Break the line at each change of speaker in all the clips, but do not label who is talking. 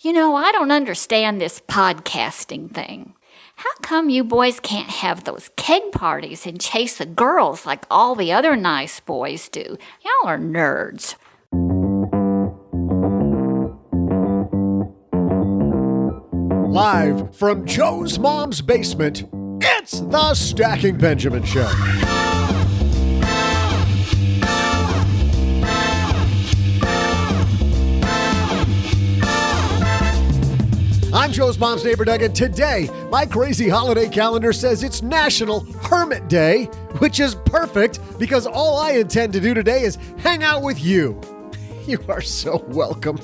I don't understand this podcasting thing. How come you boys can't have those keg parties and chase the girls like all the other nice boys do? Y'all are nerds.
Live from Joe's mom's basement, it's the Stacking Benjamin Show. I'm Joe's mom's neighbor, Doug, and today, my crazy holiday calendar says it's National Hermit Day, which is perfect because all I intend to do today is hang out with you. You are so welcome.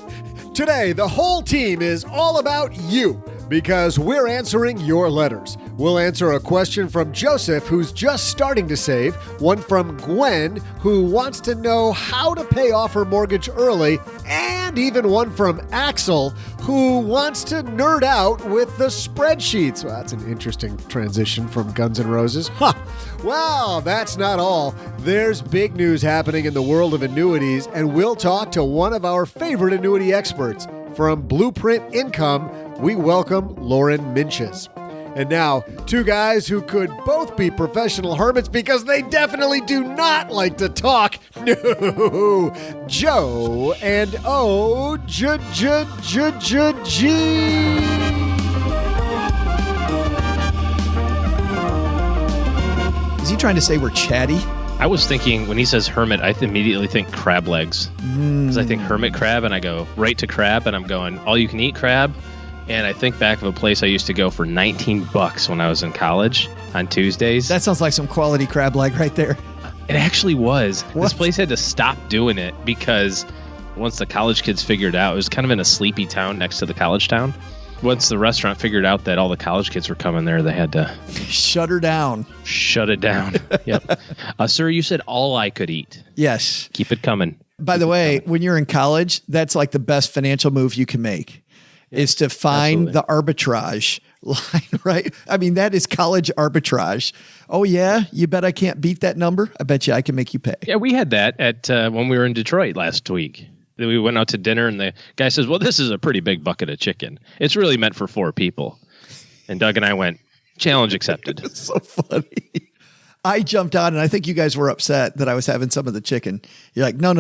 Today, the whole team is all about you because we're answering your letters. We'll answer a question from Joseph, who's just starting to save, one from Gwen, who wants to know how to pay off her mortgage early, and even one from Axel, who wants to nerd out with the spreadsheets. Well, that's an interesting transition from Guns N' Roses. Huh. Well, that's not all. There's big news happening in the world of annuities, and we'll talk to one of our favorite annuity experts. From Blueprint Income, we welcome Lauren Minches. And now, two guys who could both be professional hermits because they definitely do not like to talk. No, Joe and O-G.
Is he trying to say we're chatty?
I was thinking, when he says hermit, I immediately think crab legs. Because I think hermit crab, and I go right to crab, and I'm going all-you-can-eat crab. And I think back of a place I used to go for $19 when I was in college on Tuesdays.
That sounds like some quality crab leg right there.
It actually was.
What?
This place had to stop doing it because once the college kids figured out, it was kind of in a sleepy town next to the college town. Once the restaurant figured out that all the college kids were coming there, they had to
shut her down.
Shut it down. Yep. Sir, you said all I could eat.
Yes.
Keep it coming.
By the way, when you're in college, that's like the best financial move you can make. Is to find the arbitrage line, right? I mean, that is college arbitrage. Oh, yeah? You bet I can't beat that number? I bet you I can make you pay.
Yeah, we had that at when we were in Detroit last week. We went out to dinner, and the guy says, well, this is a pretty big bucket of chicken. It's really meant for 4 people. And Doug and I went, challenge accepted.
It's so funny. I jumped on, and I think you guys were upset that I was having some of the chicken. You're like, no.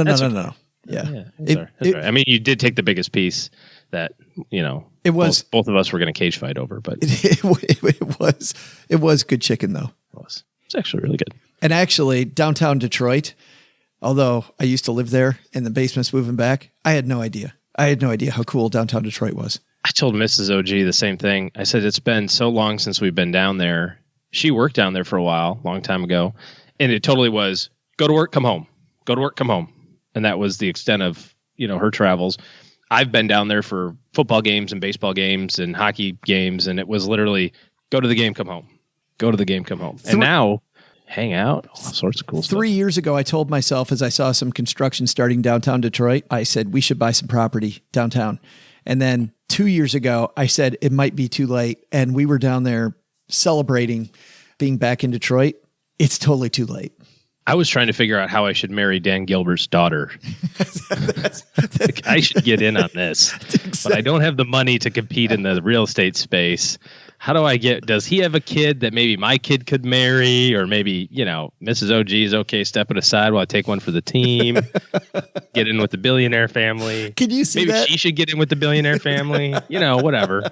Yeah.
That's all right. I mean, you did take the biggest piece that, it was both of us were going to cage fight over, but
it was good chicken though.
It's actually really good.
And actually downtown Detroit, although I used to live there and the basement's moving back, I had no idea how cool downtown Detroit was.
I told Mrs. OG the same thing. I said, it's been so long since we've been down there. She worked down there for a while, long time ago. And it totally was go to work, come home, go to work, come home. And that was the extent of, her travels. I've been down there for football games and baseball games and hockey games, and it was literally go to the game, come home. Go to the game, come home. And now, hang out, all sorts of cool stuff.
3 years ago, I told myself as I saw some construction starting downtown Detroit, I said, we should buy some property downtown. And then 2 years ago, I said, it might be too late. And we were down there celebrating being back in Detroit. It's totally too late.
I was trying to figure out how I should marry Dan Gilbert's daughter. I should get in on this, but I don't have the money to compete in the real estate space. How do I does he have a kid that maybe my kid could marry, or maybe, Mrs. OG is okay stepping aside while I take one for the team, get in with the billionaire family.
Can you see
maybe
that?
She should get in with the billionaire family, whatever.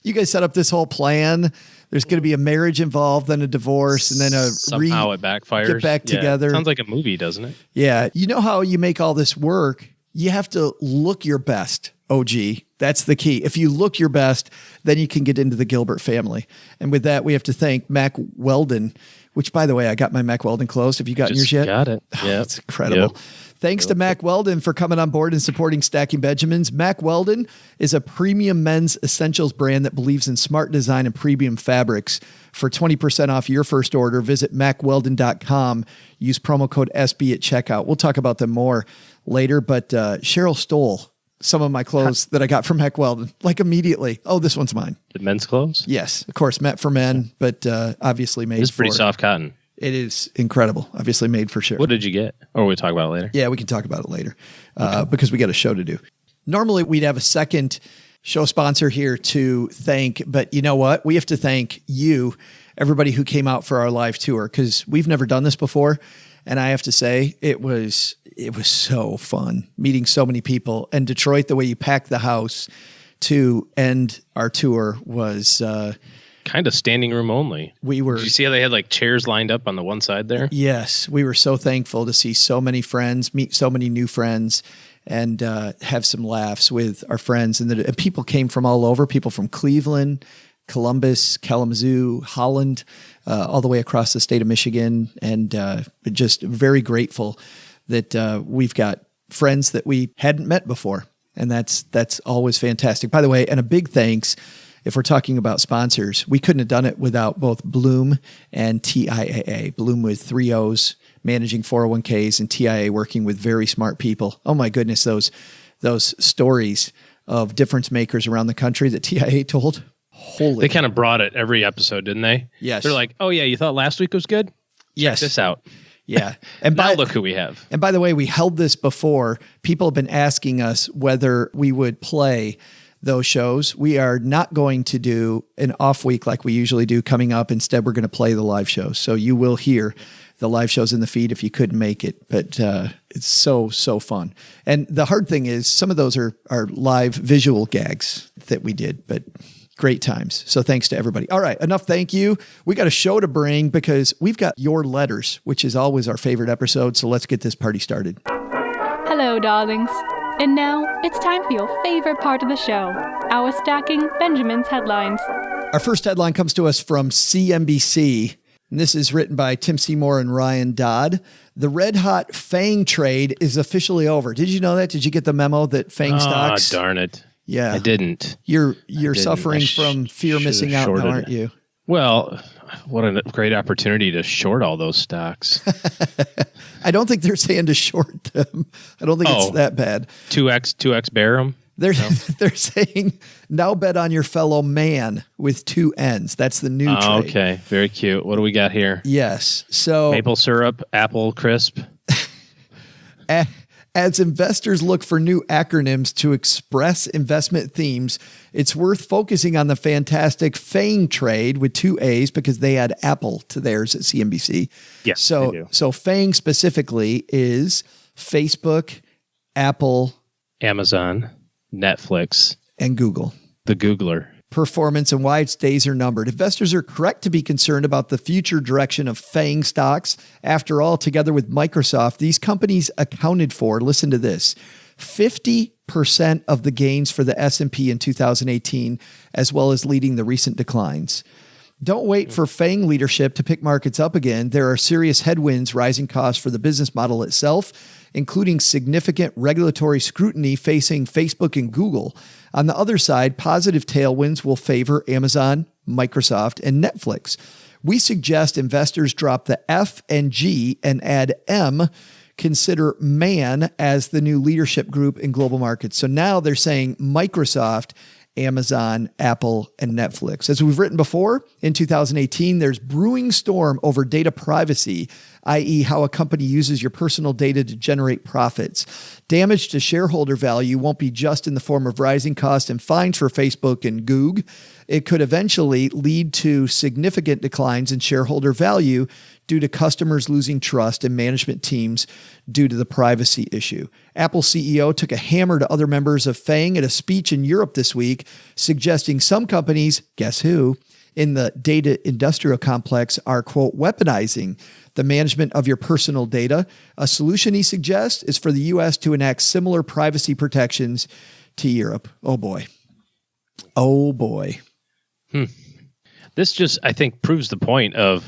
You guys set up this whole plan. There's going to be a marriage involved, then a divorce, and then
somehow it backfires.
Get back together.
Sounds like a movie, doesn't it?
Yeah. You know how you make all this work? You have to look your best, OG. That's the key. If you look your best, then you can get into the Gilbert family. And with that, we have to thank Mack Weldon, which, by the way, I got my Mack Weldon closed. Have you gotten yours yet?
Got it. Yeah.
It's incredible. Yep. Thanks to Mack Weldon for coming on board and supporting Stacking Benjamins. Mack Weldon is a premium men's essentials brand that believes in smart design and premium fabrics. For 20% off your first order, visit MackWeldon.com. Use promo code SB at checkout. We'll talk about them more later, but Cheryl stole some of my clothes that I got from Mack Weldon, like immediately. Oh, this one's mine.
The men's clothes?
Yes, of course, meant for men, but obviously made for...
It's pretty soft cotton.
It is incredible. Obviously made for sure.
What did you get? Or we'll talk about it later.
Yeah, we can talk about it later because we got a show to do. Normally we'd have a second show sponsor here to thank, but you know what? We have to thank you, everybody who came out for our live tour, because we've never done this before. And I have to say, it was so fun meeting so many people. And Detroit, the way you packed the house to end our tour was
kind of standing room only.
Did
you see how they had like chairs lined up on the one side there?
Yes, we were so thankful to see so many friends, meet so many new friends, and have some laughs with our friends. And people came from all over, people from Cleveland, Columbus, Kalamazoo, Holland, all the way across the state of Michigan. And just very grateful that we've got friends that we hadn't met before. And that's always fantastic. By the way, and a big thanks, if we're talking about sponsors, we couldn't have done it without both Bloom and TIAA. Bloom with 3 O's, managing 401ks, and TIAA working with very smart people. Oh my goodness, those stories of difference makers around the country that TIAA told.
They kind of brought it every episode, didn't they?
Yes.
They're like, oh yeah, you thought last week was good?
Yes.
Check this out.
Yeah. And
now look who we have.
And by the way, we held this before. People have been asking us whether we would play those shows. We are not going to do an off week like we usually do coming up. Instead, we're going to play the live shows. So you will hear the live shows in the feed if you couldn't make it. But it's so fun. And the hard thing is some of those are live visual gags that we did, but great times. So thanks to everybody. All right, enough thank you. We got a show to bring because we've got your letters, which is always our favorite episode. So let's get this party started.
Hello, darlings. And now it's time for your favorite part of the show, our Stacking Benjamin's headlines.
Our first headline comes to us from CNBC, and this is written by Tim Seymour and Ryan Dodd. The red-hot FANG trade is officially over. Did you know that? Did you get the memo that FANG stocks?
Oh, darn it.
Yeah.
I didn't.
You're suffering from fear missing out now, aren't you?
Well, what a great opportunity to short all those stocks.
I don't think they're saying to short them. I don't think it's that bad.
2x bear them?
They're saying now bet on your fellow man with 2 N's. That's the new trade.
Okay, very cute. What do we got here?
Yes. So
maple syrup, apple crisp.
As investors look for new acronyms to express investment themes, it's worth focusing on the fantastic FANG trade with 2 A's because they add Apple to theirs at CNBC.
Yes,
so FANG specifically is Facebook, Apple,
Amazon, Netflix,
and Google.
The Googler.
Performance and why its days are numbered. Investors are correct to be concerned about the future direction of FANG stocks. After all, together with Microsoft, these companies accounted for, listen to this, 50% of the gains for the S&P in 2018, as well as leading the recent declines. Don't wait for FANG leadership to pick markets up again. There are serious headwinds, rising costs for the business model itself, including significant regulatory scrutiny facing Facebook and Google. On the other side, positive tailwinds will favor Amazon, Microsoft, and Netflix. We suggest investors drop the F and G and add M. Consider MAN as the new leadership group in global markets. So now they're saying Microsoft, Amazon, Apple, and Netflix. As we've written before, in 2018, there's brewing storm over data privacy, i.e. how a company uses your personal data to generate profits. Damage to shareholder value won't be just in the form of rising costs and fines for Facebook and Google. It could eventually lead to significant declines in shareholder value due to customers losing trust in management teams due to the privacy issue. Apple CEO took a hammer to other members of FANG at a speech in Europe this week, suggesting some companies, guess who, in the data industrial complex are, quote, weaponizing the management of your personal data. A solution he suggests is for the U.S. to enact similar privacy protections to Europe. Oh, boy. Oh, boy.
This just, I think, proves the point of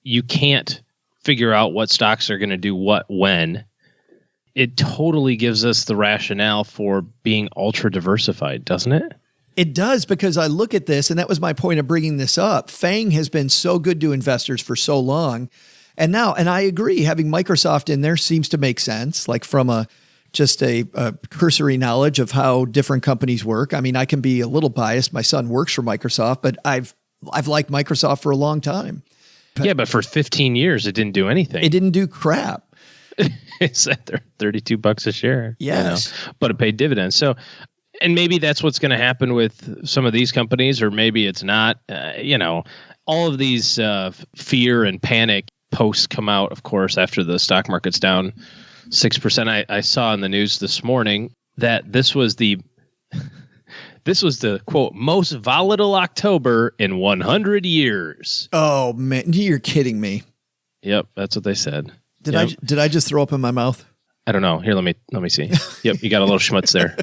you can't figure out what stocks are going to do what when. It totally gives us the rationale for being ultra diversified, doesn't it?
It does, because I look at this, and that was my point of bringing this up. FANG has been so good to investors for so long. And now, and I agree, having Microsoft in there seems to make sense, like from a cursory knowledge of how different companies work. I mean, I can be a little biased. My son works for Microsoft, but I've liked Microsoft for a long time.
Yeah, but for 15 years, it didn't do anything.
It didn't do crap.
It's at $32 a share.
Yes.
But it paid dividends. So And maybe that's what's going to happen with some of these companies, or maybe it's not. All of these fear and panic posts come out, of course, after the stock market's down 6%. I saw in the news this morning that this was the quote most volatile October in 100 years.
Oh man, you're kidding me.
Yep, that's what they said.
Did I just throw up in my mouth?
I don't know. Here, let me see. Yep, you got a little schmutz there.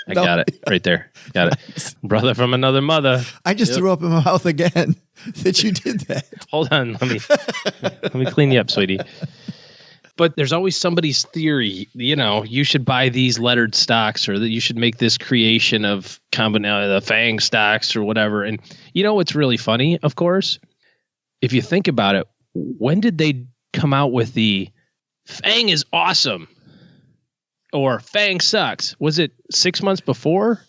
I got it right there. Got it. Brother from another mother.
I just threw up in my mouth again that you did that.
Hold on. Let me clean you up, sweetie. But there's always somebody's theory, you should buy these lettered stocks, or that you should make this creation of the FANG stocks or whatever. And what's really funny, of course, if you think about it, when did they come out with the FANG is awesome or FANG sucks? Was it 6 months before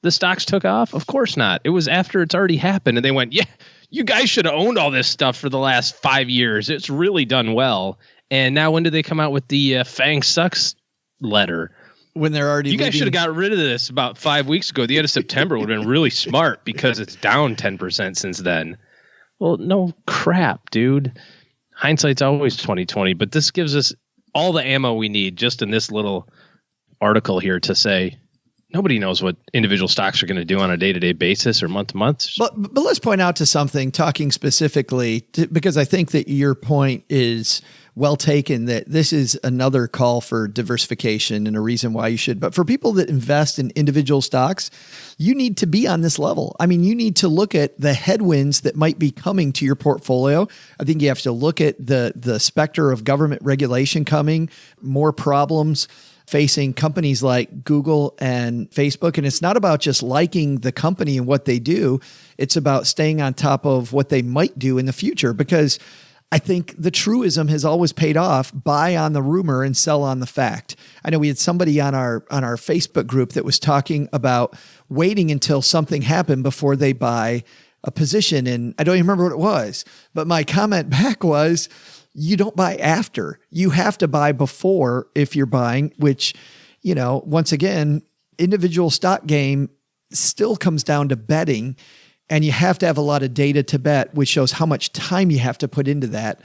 the stocks took off? Of course not. It was after it's already happened. And they went, yeah, you guys should have owned all this stuff for the last 5 years. It's really done well. And now when did they come out with the FANG sucks letter?
When they're already
You guys should have got rid of this about 5 weeks ago. The end of September would have been really smart because it's down 10% since then. Well, no crap, dude. Hindsight's always 20/20, but this gives us all the ammo we need just in this little article here to say nobody knows what individual stocks are going to do on a day-to-day basis or month-to-month.
But let's point out to something, talking specifically, because I think that your point is well taken, that this is another call for diversification and a reason why you should. But for people that invest in individual stocks, you need to be on this level. I mean, you need to look at the headwinds that might be coming to your portfolio. I think you have to look at the specter of government regulation coming, more problems facing companies like Google and Facebook. And it's not about just liking the company and what they do. It's about staying on top of what they might do in the future, because I think the truism has always paid off: buy on the rumor and sell on the fact. I know we had somebody on our Facebook group that was talking about waiting until something happened before they buy a position. And I don't even remember what it was, but my comment back was, you don't buy after. You have to buy before if you're buying, which, once again, individual stock game still comes down to betting. And you have to have a lot of data to bet, which shows how much time you have to put into that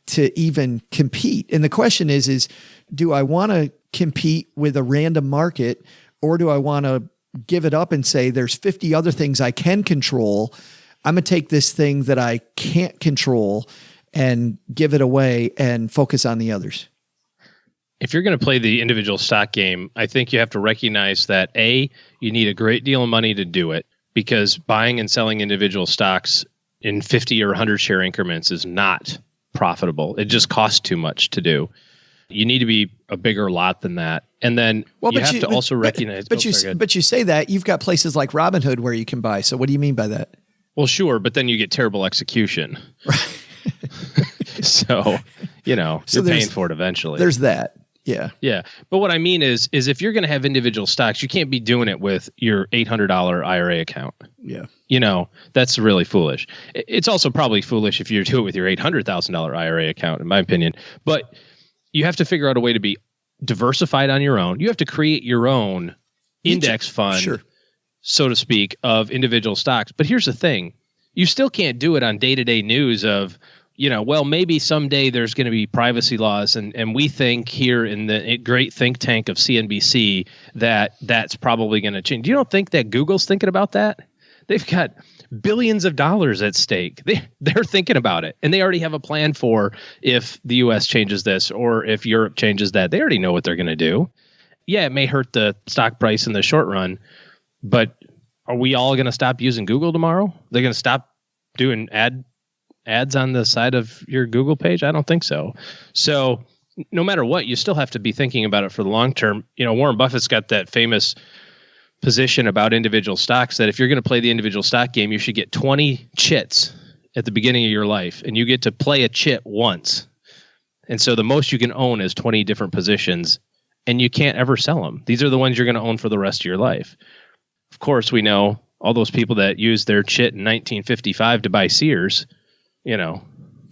to even compete. And the question is do I want to compete with a random market, or do I want to give it up and say there's 50 other things I can control? I'm going to take this thing that I can't control and give it away and focus on the others.
If you're going to play the individual stock game, I think you have to recognize that you need a great deal of money to do it, because buying and selling individual stocks in 50 or 100 share increments is not profitable. It just costs too much to do. You need to be a bigger lot than that. And then you have to also recognize...
But you say that, you've got places like Robinhood where you can buy. So what do you mean by that?
Well, sure, but then you get terrible execution.
Right.
So, you're paying for it eventually.
There's that. Yeah.
Yeah. But what I mean is if you're going to have individual stocks, you can't be doing it with your $800 IRA account.
Yeah.
That's really foolish. It's also probably foolish if you do it with your $800,000 IRA account, in my opinion. But you have to figure out a way to be diversified on your own. You have to create your own index fund,
sure,
so to speak, of individual stocks. But here's the thing. You still can't do it on day-to-day news of, maybe someday there's going to be privacy laws, and we think here in the great think tank of CNBC that that's probably going to change. You don't think that Google's thinking about that? They've got billions of dollars at stake. They're thinking about it, and they already have a plan for if the U.S. changes this or if Europe changes that. They already know what they're going to do. Yeah, it may hurt the stock price in the short run, but are we all going to stop using Google tomorrow? They're going to stop doing ads on the side of your Google page? I don't think so. So no matter what, you still have to be thinking about it for the long term. Warren Buffett's got that famous position about individual stocks that if you're going to play the individual stock game, you should get 20 chits at the beginning of your life, and you get to play a chit once. And so the most you can own is 20 different positions, and you can't ever sell them. These are the ones you're going to own for the rest of your life. Of course, we know all those people that used their chit in 1955 to buy Sears,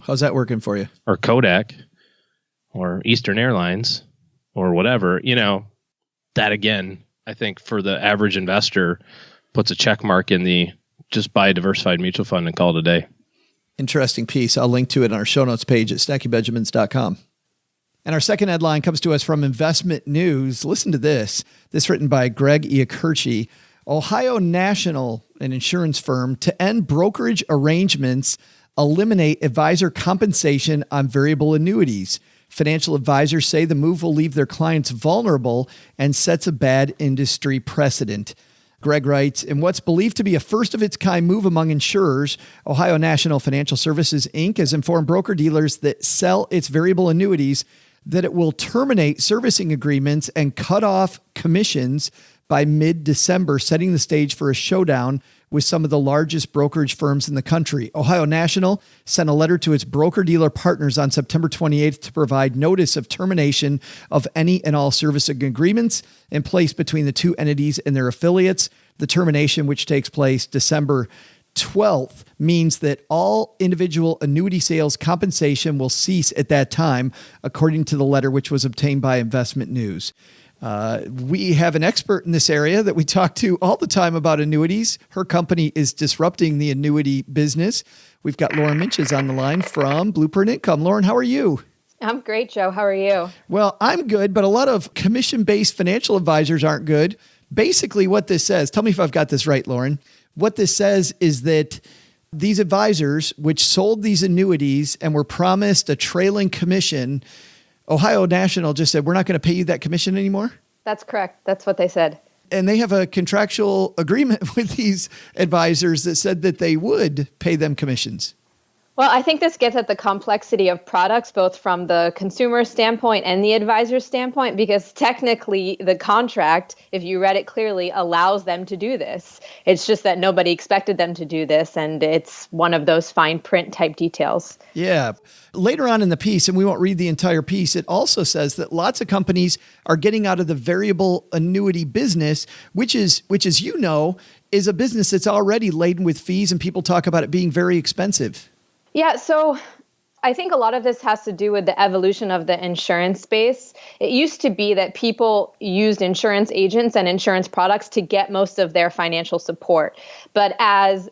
How's that working for you?
Or Kodak or Eastern Airlines or whatever, that again I think for the average investor, puts a check mark in the just buy a diversified mutual fund and call it a day.
Interesting piece. I'll link to it on our show notes page at stackingbenjamins.com. And our second headline comes to us from Investment News. Listen to this. This written by Greg Iacurci. Ohio National, an insurance firm, to end brokerage arrangements, eliminate advisor compensation on variable annuities. Financial advisors say the move will leave their clients vulnerable and sets a bad industry precedent. Greg writes, in what's believed to be a first-of-its-kind move among insurers, Ohio National Financial Services, Inc. has informed broker-dealers that sell its variable annuities that it will terminate servicing agreements and cut off commissions by mid-December, setting the stage for a showdown with some of the largest brokerage firms in the country. Ohio National sent a letter to its broker-dealer partners on September 28th to provide notice of termination of any and all servicing agreements in place between the two entities and their affiliates. The termination, which takes place December 12th, means that all individual annuity sales compensation will cease at that time, according to the letter which was obtained by Investment News. We have an expert in this area that we talk to all the time about annuities. Her company is disrupting the annuity business. We've got Lauren Minches on the line from Blueprint Income. Lauren, how are you?
I'm great, Joe. How are you?
Well, I'm good, but a lot of commission-based financial advisors aren't good. Basically, what this says, tell me if I've got this right, Lauren. What this says is that these advisors, which sold these annuities and were promised a trailing commission, Ohio National just said, we're not going to pay you that commission anymore?
That's correct. That's what they said.
And they have a contractual agreement with these advisors that said that they would pay them commissions.
Well, I think this gets at the complexity of products, both from the consumer standpoint and the advisor standpoint, because technically the contract, if you read it clearly, allows them to do this. It's just that nobody expected them to do this, and it's one of those fine print type details.
Yeah. Later on in the piece, and we won't read the entire piece, it also says that lots of companies are getting out of the variable annuity business, which is, you know, is a business that's already laden with fees, and people talk about it being very expensive.
Yeah, so I think a lot of this has to do with the evolution of the insurance space. It used to be that people used insurance agents and insurance products to get most of their financial support. But as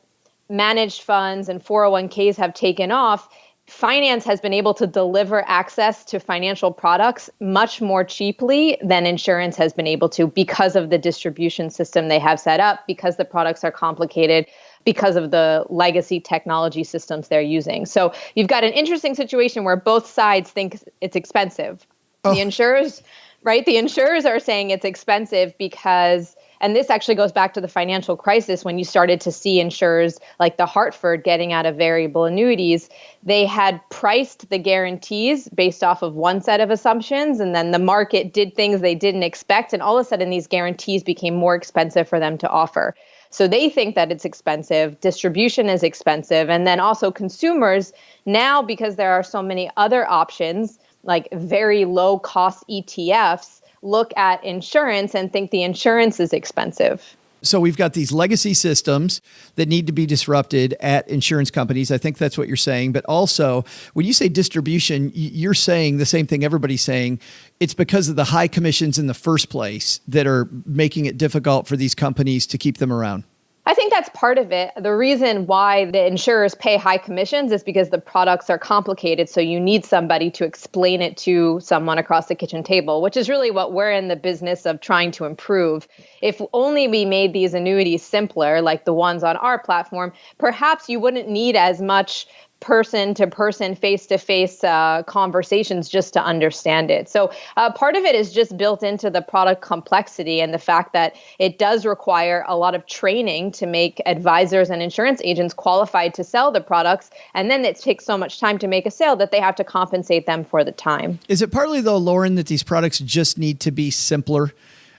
managed funds and 401ks have taken off, finance has been able to deliver access to financial products much more cheaply than insurance has been able to, because of the distribution system they have set up, because the products are complicated, because of the legacy technology systems they're using. So you've got an interesting situation where both sides think it's expensive. The insurers, right? The insurers are saying it's expensive because, and this actually goes back to the financial crisis when you started to see insurers like the Hartford getting out of variable annuities. They had priced the guarantees based off of one set of assumptions, and then the market did things they didn't expect, and all of a sudden these guarantees became more expensive for them to offer. So they think that it's expensive, distribution is expensive, and then also consumers now, because there are so many other options, like very low cost ETFs, look at insurance and think the insurance is expensive.
So we've got these legacy systems that need to be disrupted at insurance companies. I think that's what you're saying. But also, when you say distribution, you're saying the same thing everybody's saying. It's because of the high commissions in the first place that are making it difficult for these companies to keep them around.
I think that's part of it. The reason why the insurers pay high commissions is because the products are complicated. So you need somebody to explain it to someone across the kitchen table, which is really what we're in the business of trying to improve. If only we made these annuities simpler, like the ones on our platform, perhaps you wouldn't need as much person-to-person, face-to-face conversations just to understand it. So part of it is just built into the product complexity and the fact that it does require a lot of training to make advisors and insurance agents qualified to sell the products. And then it takes so much time to make a sale that they have to compensate them for the time.
Is it partly, though, Lauren, that these products just need to be simpler?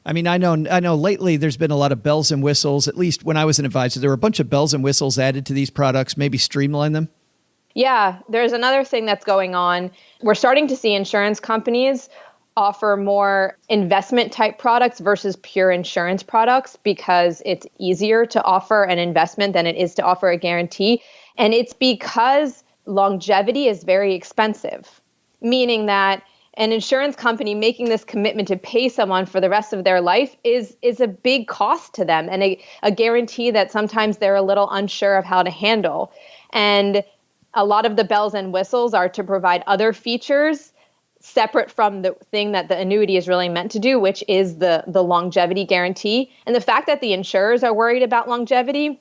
I mean, I know lately there's been a lot of bells and whistles. At least when I was an advisor, there were a bunch of bells and whistles added to these products, maybe streamline them.
Yeah, there's another thing that's going on. We're starting to see insurance companies offer more investment type products versus pure insurance products because it's easier to offer an investment than it is to offer a guarantee. And it's because longevity is very expensive, meaning that an insurance company making this commitment to pay someone for the rest of their life is a big cost to them, and a guarantee that sometimes they're a little unsure of how to handle. And a lot of the bells and whistles are to provide other features separate from the thing that the annuity is really meant to do, which is the longevity guarantee. And the fact that the insurers are worried about longevity,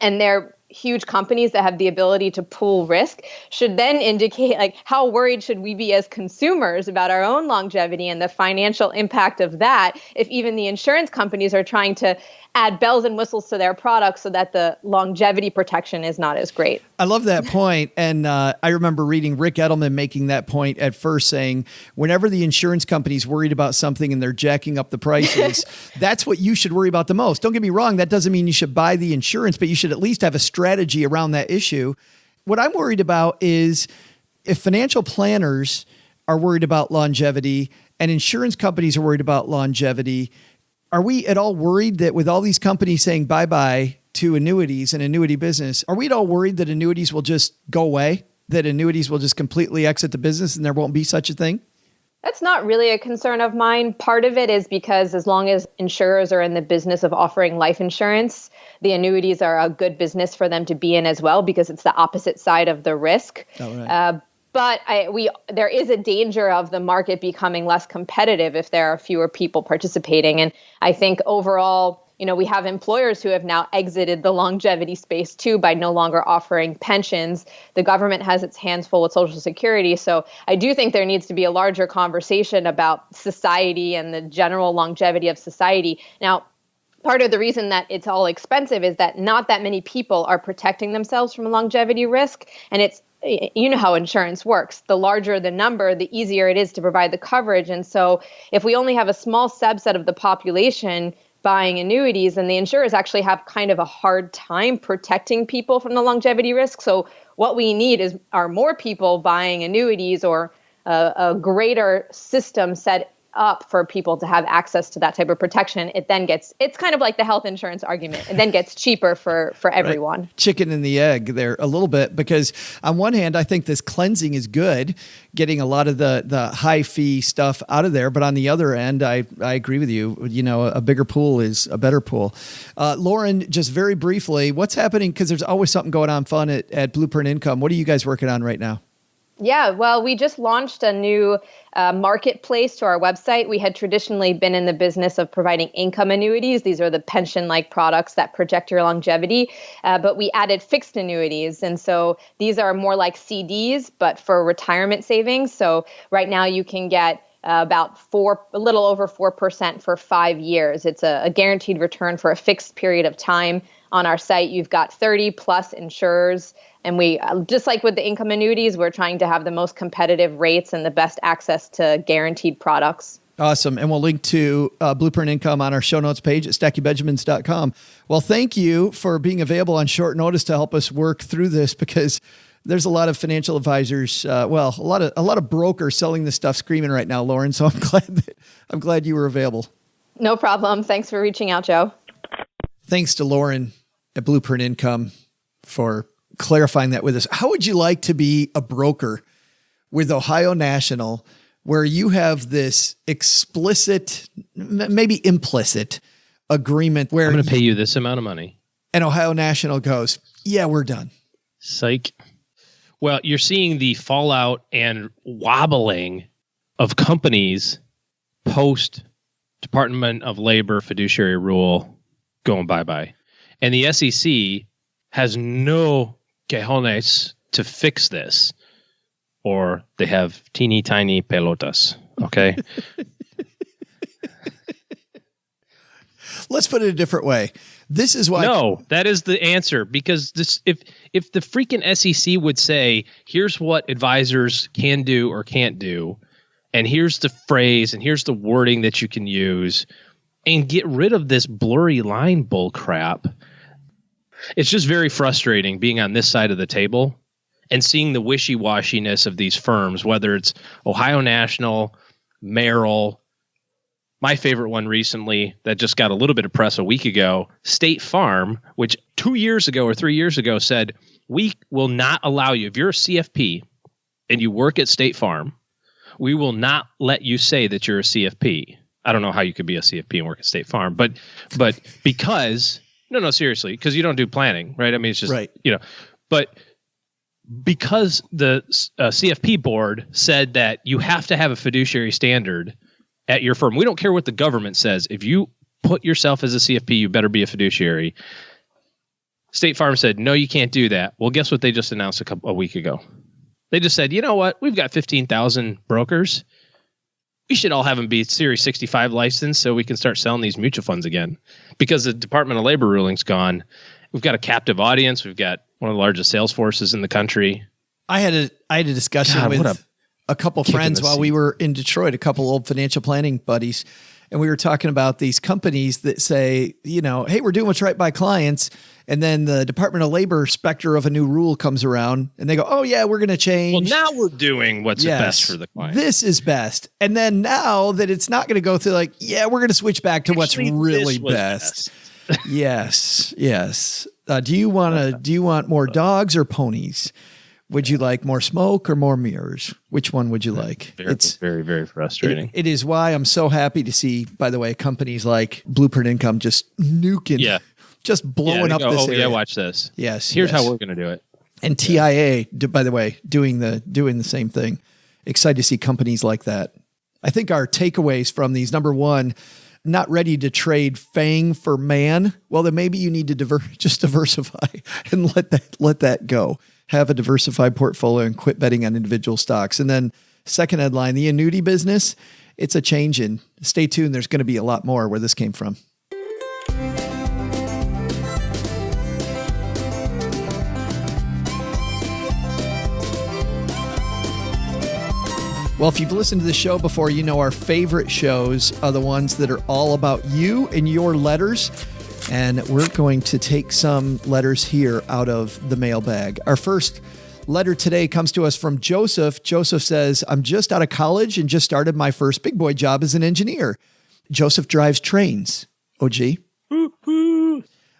and they're huge companies that have the ability to pool risk, should then indicate like how worried should we be as consumers about our own longevity and the financial impact of that, if even the insurance companies are trying to add bells and whistles to their products so that the longevity protection is not as great.
I love that point. And I remember reading Rick Edelman making that point at first, saying whenever the insurance company's worried about something and they're jacking up the prices, that's what you should worry about the most. Don't get me wrong. That doesn't mean you should buy the insurance, but you should at least have a strategy around that issue. What I'm worried about is if financial planners are worried about longevity and insurance companies are worried about longevity, are we at all worried that with all these companies saying bye-bye to annuities and annuity business, are we at all worried that annuities will just go away, that annuities will just completely exit the business and there won't be such a thing?
That's not really a concern of mine. Part of it is because as long as insurers are in the business of offering life insurance, the annuities are a good business for them to be in as well, because it's the opposite side of the risk.
Oh, right.
But there is a danger of the market becoming less competitive if there are fewer people participating. And I think overall, we have employers who have now exited the longevity space too by no longer offering pensions. The government has its hands full with Social Security. So I do think there needs to be a larger conversation about society and the general longevity of society. Now, part of the reason that it's all expensive is that not that many people are protecting themselves from longevity risk. And you know how insurance works. The larger the number, the easier it is to provide the coverage. And so if we only have a small subset of the population buying annuities, then the insurers actually have kind of a hard time protecting people from the longevity risk. So what we need are more people buying annuities, or a greater system set up for people to have access to that type of protection. It's kind of like the health insurance argument. It then gets cheaper for everyone.
Right. Chicken and the egg there a little bit, because on one hand, I think this cleansing is good, getting a lot of the high fee stuff out of there. But on the other end, I agree with you. A bigger pool is a better pool. Lauren, just very briefly, what's happening? Because there's always something going on fun at Blueprint Income. What are you guys working on right now?
Yeah, well, we just launched a new marketplace to our website. We had traditionally been in the business of providing income annuities. These are the pension-like products that project your longevity, but we added fixed annuities. And so these are more like CDs, but for retirement savings. So right now you can get a little over 4% for 5 years. It's a guaranteed return for a fixed period of time. On our site, you've got 30 plus insurers. And we, just like with the income annuities, we're trying to have the most competitive rates and the best access to guaranteed products.
Awesome. And we'll link to Blueprint Income on our show notes page at stackingbenjamins.com. Well, thank you for being available on short notice to help us work through this, because there's a lot of financial advisors, a lot of brokers selling this stuff screaming right now, Lauren. So I'm glad you were available.
No problem. Thanks for reaching out, Joe.
Thanks to Lauren at Blueprint Income for clarifying that with us. How would you like to be a broker with Ohio National, where you have this explicit, maybe implicit agreement where
I'm going to pay you this amount of money,
and Ohio National goes, yeah, we're done.
Psych. Well, you're seeing the fallout and wobbling of companies post Department of Labor fiduciary rule going bye-bye. And the SEC has no cojones to fix this, or they have teeny tiny pelotas. Okay.
Let's put it a different way. This is why.
No, that is the answer, because if the freaking SEC would say, here's what advisors can do or can't do, and here's the phrase and here's the wording that you can use, and get rid of this blurry line bull crap. It's just very frustrating being on this side of the table and seeing the wishy-washiness of these firms, whether it's Ohio National, Merrill, my favorite one recently that just got a little bit of press a week ago, State Farm, which 2 years ago or 3 years ago said, we will not allow you, if you're a CFP and you work at State Farm, we will not let you say that you're a CFP. I don't know how you could be a CFP and work at State Farm, but because no, seriously, because you don't do planning, right? I mean, it's just,
right.
But because the CFP board said that you have to have a fiduciary standard at your firm. We don't care what the government says. If you put yourself as a CFP, you better be a fiduciary. State Farm said, no, you can't do that. Well, guess what they just announced a week ago? They just said, you know what? We've got 15,000 brokers. We should all have them be Series 65 licensed so we can start selling these mutual funds again. Because the Department of Labor ruling's gone. We've got a captive audience. We've got one of the largest sales forces in the country.
I had a discussion with a couple friends while we were in Detroit, a couple old financial planning buddies, and we were talking about these companies that say, hey, we're doing what's right by clients. And then the Department of Labor specter of a new rule comes around and they go, oh, yeah, we're going to change.
Well, now we're doing what's best for the client.
This is best. And then now that it's not going to go through we're going to switch back to what's really best. Yes. Do you want more dogs or ponies? Would you like more smoke or more mirrors? Which one would you like?
It's very, very frustrating.
It is why I'm so happy to see, by the way, companies like Blueprint Income just nuking, just blowing up this area.
Yeah, watch this.
Yes.
Here's how we're going to do it.
And TIA, by the way, doing the same thing. Excited to see companies like that. I think our takeaways from these, number one, not ready to trade FANG for MAN. Well, then maybe you need to just diversify and let that go. Have a diversified portfolio and quit betting on individual stocks. And then second headline, the annuity business, it's a change in. Stay tuned. There's going to be a lot more where this came from. Well, if you've listened to the show before, you know our favorite shows are the ones that are all about you and your letters. And we're going to take some letters here out of the mailbag. Our first letter today comes to us from Joseph. Joseph says, I'm just out of college and just started my first big boy job as an engineer. Joseph drives trains. OG.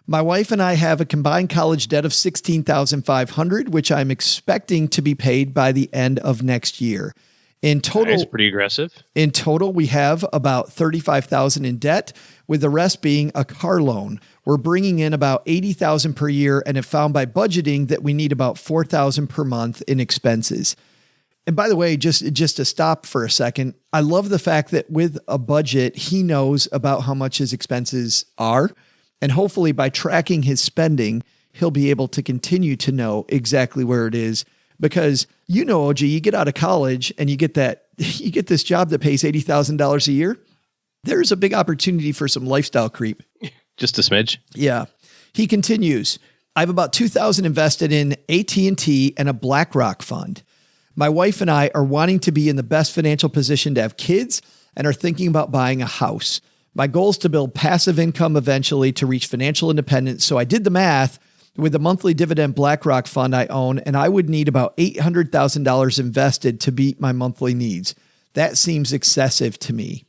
My wife and I have a combined college debt of $16,500, which I'm expecting to be paid by the end of next year. In total,
that's pretty aggressive.
In total, we have about $35,000 in debt, with the rest being a car loan. We're bringing in about $80,000 per year and have found by budgeting that we need about $4,000 per month in expenses. And by the way, just to stop for a second, I love the fact that with a budget, he knows about how much his expenses are. And hopefully by tracking his spending, he'll be able to continue to know exactly where it is. Because OG, you get out of college and you get this job that pays $80,000 a year. There's a big opportunity for some lifestyle creep.
Just a smidge.
Yeah. He continues, I have about $2,000 invested in AT&T and a BlackRock fund. My wife and I are wanting to be in the best financial position to have kids and are thinking about buying a house. My goal is to build passive income eventually to reach financial independence. So I did the math with the monthly dividend BlackRock fund I own, and I would need about $800,000 invested to meet my monthly needs. That seems excessive to me.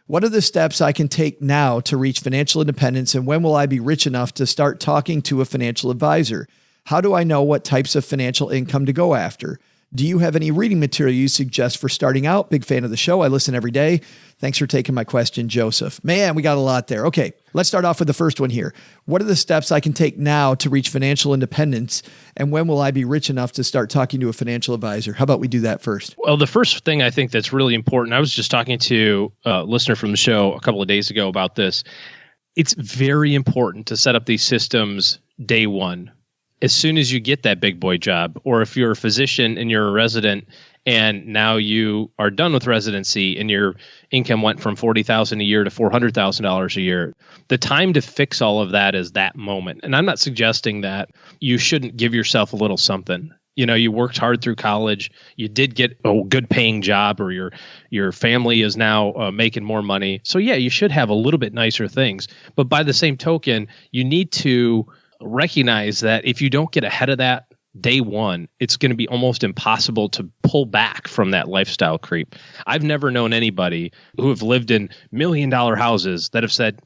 What are the steps I can take now to reach financial independence, and when will I be rich enough to start talking to a financial advisor? How do I know what types of financial income to go after? Do you have any reading material you suggest for starting out? Big fan of the show. I listen every day. Thanks for taking my question, Joseph. Man, we got a lot there. Okay, let's start off with the first one here. What are the steps I can take now to reach financial independence? And when will I be rich enough to start talking to a financial advisor? How about we do that first?
Well, the first thing I think that's really important, I was just talking to a listener from the show a couple of days ago about this. It's very important to set up these systems day one. As soon as you get that big boy job, or if you're a physician and you're a resident and now you are done with residency and your income went from $40,000 a year to $400,000 a year, the time to fix all of that is that moment. And I'm not suggesting that you shouldn't give yourself a little something. You worked hard through college, you did get a good paying job, or your family is now making more money. So yeah, you should have a little bit nicer things. But by the same token, you need to recognize that if you don't get ahead of that day one, it's going to be almost impossible to pull back from that lifestyle creep. I've never known anybody who have lived in $1 million houses that have said,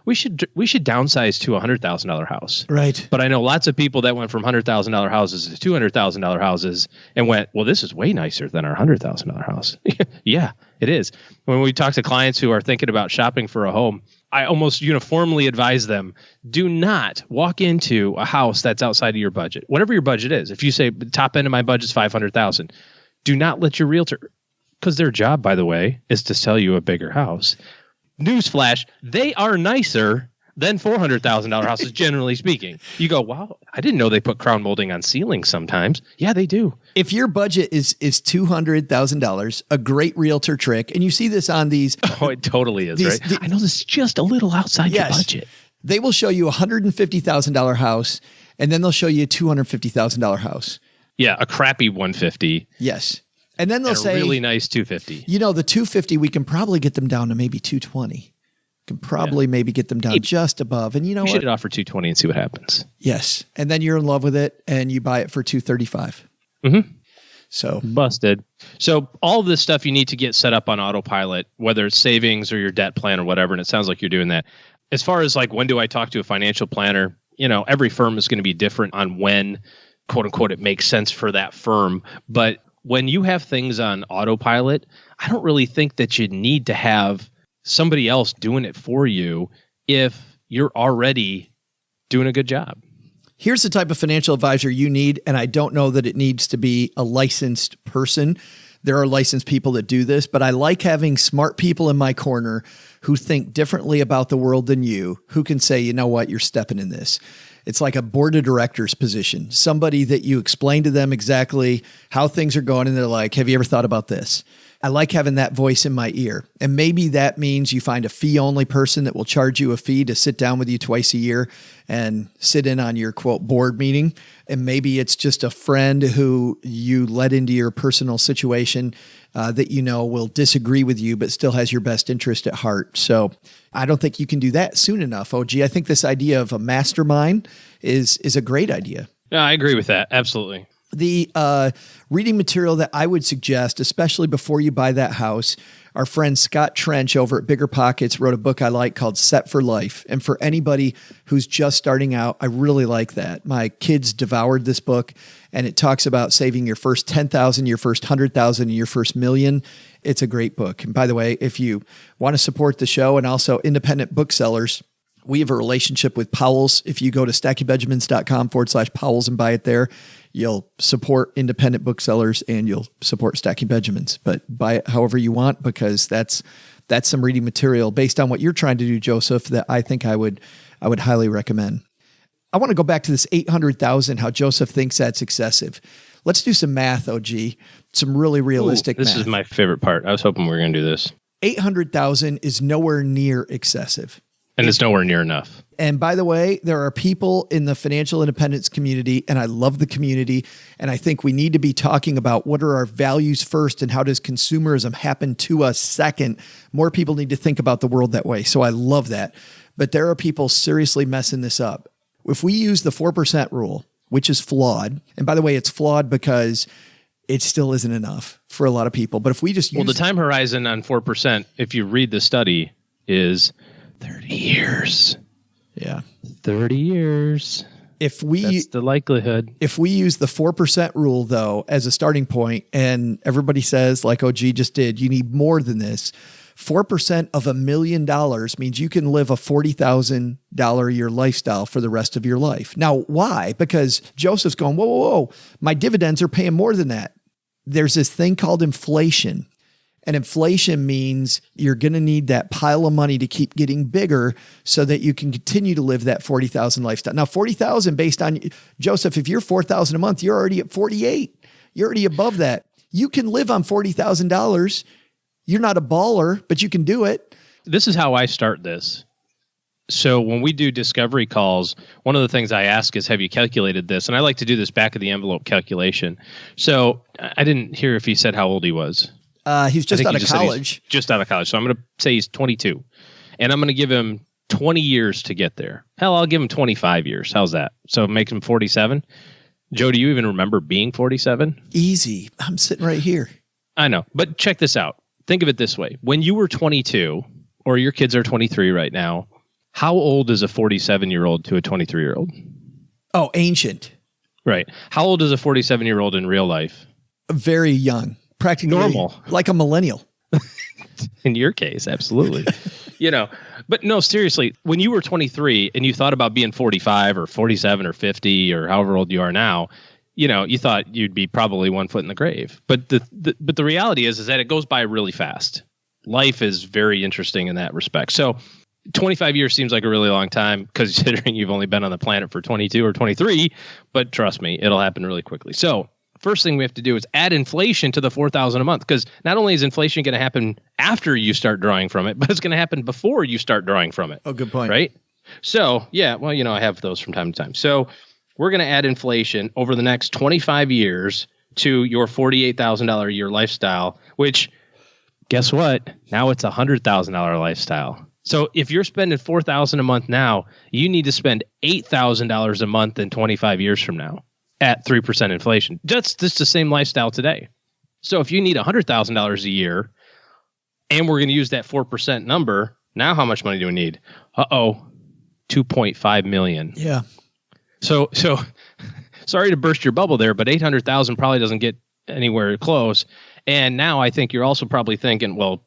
we should downsize to $100,000 house.
Right.
But I know lots of people that went from $100,000 houses to $200,000 houses and went, well, this is way nicer than our $100,000 house. Yeah, it is. When we talk to clients who are thinking about shopping for a home, I almost uniformly advise them, do not walk into a house that's outside of your budget. Whatever your budget is. If you say the top end of my budget is $500,000, do not let your realtor, because their job, by the way, is to sell you a bigger house. Newsflash, they are nicer than $400,000 houses, generally speaking. You go, wow, I didn't know they put crown molding on ceilings sometimes. Yeah, they do.
If your budget is $200,000, a great realtor trick, and you see this on these.
Oh, it totally is, right? I know this is just a little outside your budget.
They will show you a $150,000 house, and then they'll show you a $250,000 house.
Yeah, a crappy 150.
Yes. And then they'll say,
a really nice 250.
The 250, we can probably get them down to maybe 220. Can probably maybe get them down just above. And you
should offer 220 and see what happens.
Yes. And then you're in love with it and you buy it for 235.
Mm-hmm.
So
busted. So all of this stuff you need to get set up on autopilot, whether it's savings or your debt plan or whatever. And it sounds like you're doing that. As far as like, when do I talk to a financial planner? Every firm is going to be different on when, quote unquote, it makes sense for that firm. But when you have things on autopilot, I don't really think that you need to have somebody else doing it for you if you're already doing a good job.
Here's the type of financial advisor you need, and I don't know that it needs to be a licensed person. There are licensed people that do this, but I like having smart people in my corner who think differently about the world than you, who can say, you know what, you're stepping in this. It's like a board of directors position, somebody that you explain to them exactly how things are going, and they're like, have you ever thought about this? I like having that voice in my ear. And maybe that means you find a fee-only person that will charge you a fee to sit down with you twice a year and sit in on your, quote, board meeting. And maybe it's just a friend who you let into your personal situation that will disagree with you, but still has your best interest at heart. So I don't think you can do that soon enough, OG. I think this idea of a mastermind is a great idea.
Yeah, I agree with that. Absolutely.
The reading material that I would suggest, especially before you buy that house, our friend Scott Trench over at Bigger Pockets wrote a book I like called Set for Life. And for anybody who's just starting out, I really like that. My kids devoured this book, and it talks about saving your first 10,000, your first 100,000, and your first million. It's a great book. And by the way, if you want to support the show and also independent booksellers, we have a relationship with Powell's. If you go to stackingbenjamins.com/Powell's and buy it there, you'll support independent booksellers and you'll support Stacking Benjamins. But buy it however you want, because that's some reading material based on what you're trying to do, Joseph, that I think I would highly recommend. I want to go back to this 800,000, how Joseph thinks that's excessive. Let's do some math, OG. Some really realistic math.
This is my favorite part. I was hoping we were going to do this.
800,000 is nowhere near excessive.
And it's nowhere near enough.
And by the way, there are people in the financial independence community, and I love the community, and I think we need to be talking about what are our values first and how does consumerism happen to us second. More people need to think about the world that way. So I love that. But there are people seriously messing this up. If we use the 4% rule, which is flawed, and by the way, it's flawed because it still isn't enough for a lot of people. But if we just use...
Well, the time horizon on 4%, if you read the study, is 30 years.
Yeah.
30 years.
That's
the likelihood.
If we use the 4% rule, though, as a starting point, and everybody says, like OG just did, you need more than this, 4% of $1 million means you can live a $40,000 a year lifestyle for the rest of your life. Now, why? Because Joseph's going, whoa, my dividends are paying more than that. There's this thing called inflation. And inflation means you're going to need that pile of money to keep getting bigger so that you can continue to live that 40,000 lifestyle. Now, 40,000 based on Joseph, if you're 4,000 a month, you're already at 48. You're already above that. You can live on $40,000. You're not a baller, but you can do it.
This is how I start this. So when we do discovery calls, one of the things I ask is, have you calculated this? And I like to do this back of the envelope calculation. So I didn't hear if he said how old he was.
He's just out of college.
Just out of college. So I'm going to say he's 22. And I'm going to give him 20 years to get there. Hell, I'll give him 25 years. How's that? So make him 47. Joe, do you even remember being 47?
Easy. I'm sitting right here.
I know, but check this out. Think of it this way. When you were 22, or your kids are 23 right now, how old is a 47-year-old to a 23-year-old?
Oh, ancient.
Right. How old is a 47-year-old in real life?
Very young. Practically
normal.
Like a millennial.
In your case, absolutely. But no, seriously, when you were 23 and you thought about being 45 or 47 or 50 or however old you are now, you thought you'd be probably 1 foot in the grave. But the reality is that it goes by really fast. Life is very interesting in that respect. So 25 years seems like a really long time considering you've only been on the planet for 22 or 23, but trust me, it'll happen really quickly. So first thing we have to do is add inflation to the $4,000 a month, because not only is inflation going to happen after you start drawing from it, but it's going to happen before you start drawing from it.
Oh, good point.
Right? So, yeah, well, I have those from time to time. So we're going to add inflation over the next 25 years to your $48,000 a year lifestyle, which, guess what? Now it's a $100,000 lifestyle. So if you're spending $4,000 a month now, you need to spend $8,000 a month in 25 years from now at 3% inflation. That's just the same lifestyle today. So if you need $100,000 a year and we're going to use that 4% number, now how much money do we need? $2.5 million.
Yeah.
So sorry to burst your bubble there, but 800,000 probably doesn't get anywhere close. And now I think you're also probably thinking, well,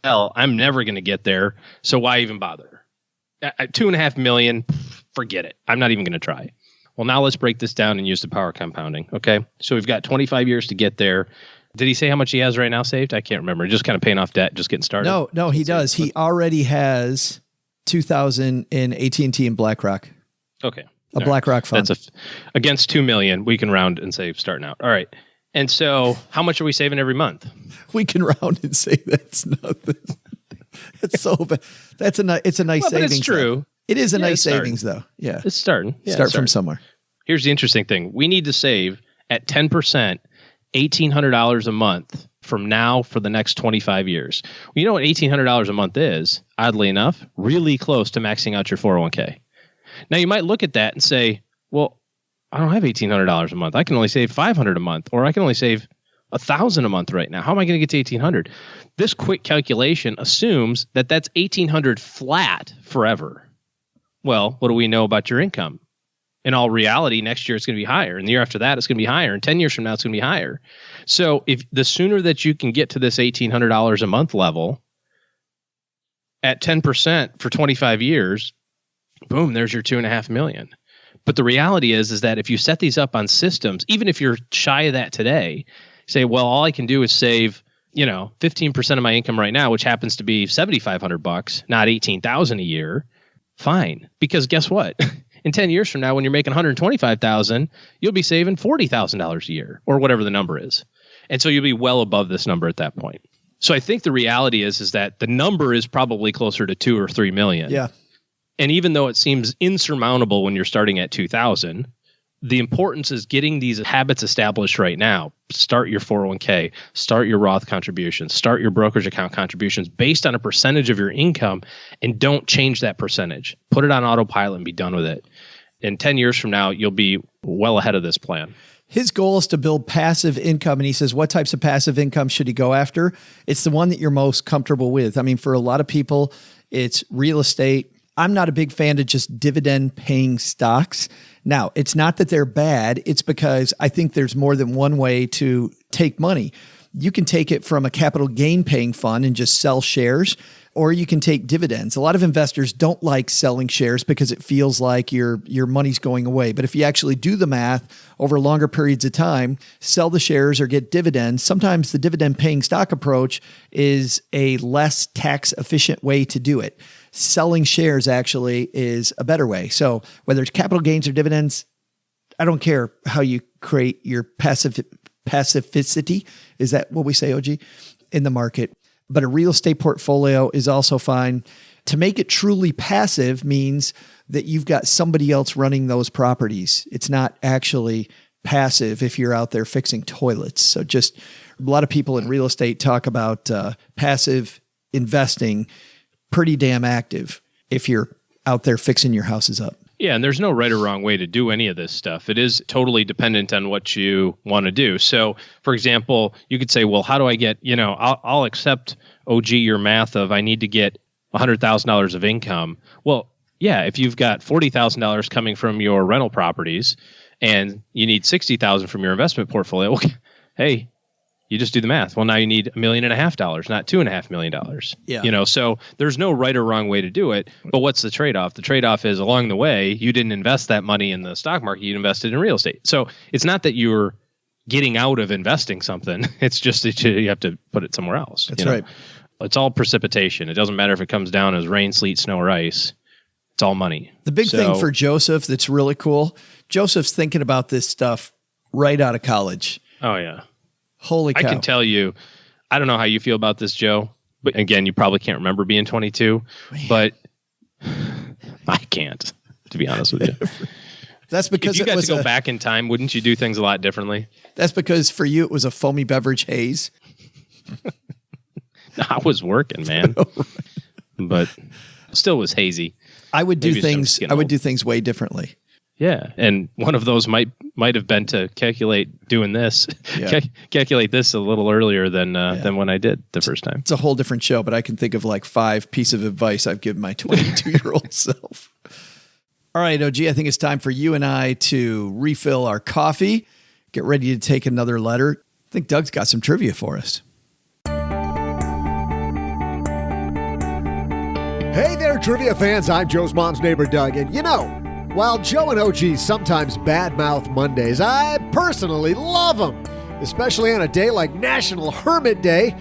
hell, I'm never going to get there. So why even bother? 2.5 million, forget it. I'm not even going to try. Well, now let's break this down and use the power compounding. Okay. So we've got 25 years to get there. Did he say how much he has right now saved? I can't remember. Just kind of paying off debt, just getting started.
No, he does. He already has 2,000 in AT&T and BlackRock.
Okay.
A BlackRock fund.
That's against 2 million. We can round and say starting out. All right. And so how much are we saving every month?
We can round and say that's nothing. It's so bad. It's a nice savings.
It's true.
Though. It is a nice
starting.
savings though. Yeah.
It's starting. Yeah,
Start from somewhere.
Here's the interesting thing. We need to save at 10%, $1,800 a month from now for the next 25 years. Well, you know what $1,800 a month is, oddly enough? Really close to maxing out your 401k. Now you might look at that and say, well, I don't have $1,800 a month. I can only save $500 a month, or I can only save $1,000 a month right now. How am I going to get to 1,800? This quick calculation assumes that that's 1,800 flat forever. Well, what do we know about your income? In all reality, next year it's going to be higher, and the year after that it's going to be higher, and 10 years from now it's going to be higher. So if the sooner that you can get to this $1,800 a month level at 10% for 25 years, boom, there's your $2.5 million. But the reality is that if you set these up on systems, even if you're shy of that today, say, well, all I can do is save, 15% of my income right now, which happens to be $7,500, not $18,000 a year. Fine. Because guess what? In 10 years from now, when you're making $125,000, you'll be saving $40,000 a year or whatever the number is. And so you'll be well above this number at that point. So I think the reality is that the number is probably closer to 2 or 3 million.
Yeah.
And even though it seems insurmountable when you're starting at 2,000, the importance is getting these habits established right now. Start your 401k, start your Roth contributions, start your brokerage account contributions based on a percentage of your income, and don't change that percentage. Put it on autopilot and be done with it. In 10 years from now, you'll be well ahead of this plan.
His goal is to build passive income. And he says, what types of passive income should he go after? It's the one that you're most comfortable with. I mean, for a lot of people, it's real estate. I'm not a big fan of just dividend paying stocks. Now, it's not that they're bad. It's because I think there's more than one way to take money. You can take it from a capital gain paying fund and just sell shares, or you can take dividends. A lot of investors don't like selling shares because it feels like your money's going away. But if you actually do the math over longer periods of time, sell the shares or get dividends, sometimes the dividend paying stock approach is a less tax efficient way to do it. Selling shares actually is a better way. So whether it's capital gains or dividends, I don't care how you create your passificity. Is that what we say, OG, in the market? But a real estate portfolio is also fine. To make it truly passive means that you've got somebody else running those properties. It's not actually passive if you're out there fixing toilets. So just a lot of people in real estate talk about passive investing. Pretty damn active if you're out there fixing your houses up.
Yeah, and there's no right or wrong way to do any of this stuff. It is totally dependent on what you want to do. So, for example, you could say, well, how do I get, I'll accept, OG, your math of I need to get $100,000 of income. Well, yeah, if you've got $40,000 coming from your rental properties and you need $60,000 from your investment portfolio, okay, hey, you just do the math. Well, now you need $1.5 million, not $2.5 million.
Yeah.
So there's no right or wrong way to do it. But what's the trade-off? The trade-off is along the way, you didn't invest that money in the stock market. You invested in real estate. So it's not that you're getting out of investing something. It's just that you have to put it somewhere else.
That's right.
It's all precipitation. It doesn't matter if it comes down as rain, sleet, snow, or ice. It's all money.
The big thing for Joseph that's really cool, Joseph's thinking about this stuff right out of college.
Oh, yeah.
Holy cow.
I can tell you, I don't know how you feel about this, Joe, but again, you probably can't remember being 22, but I can't, to be honest with you.
That's because
if you got to go back in time, wouldn't you do things a lot differently?
That's because for you, it was a foamy beverage haze.
I was working, man, but still was hazy.
I would do things way differently.
Yeah, and one of those might have been to calculate doing this, calculate this a little earlier than when I did the first time.
It's a whole different show, but I can think of like 5 pieces of advice I've given my 22-year-old self. All right, OG, I think it's time for you and I to refill our coffee, get ready to take another letter. I think Doug's got some trivia for us.
Hey there, trivia fans. I'm Joe's mom's neighbor, Doug. And while Joe and OG sometimes badmouth Mondays, I personally love them, especially on a day like National Hermit Day.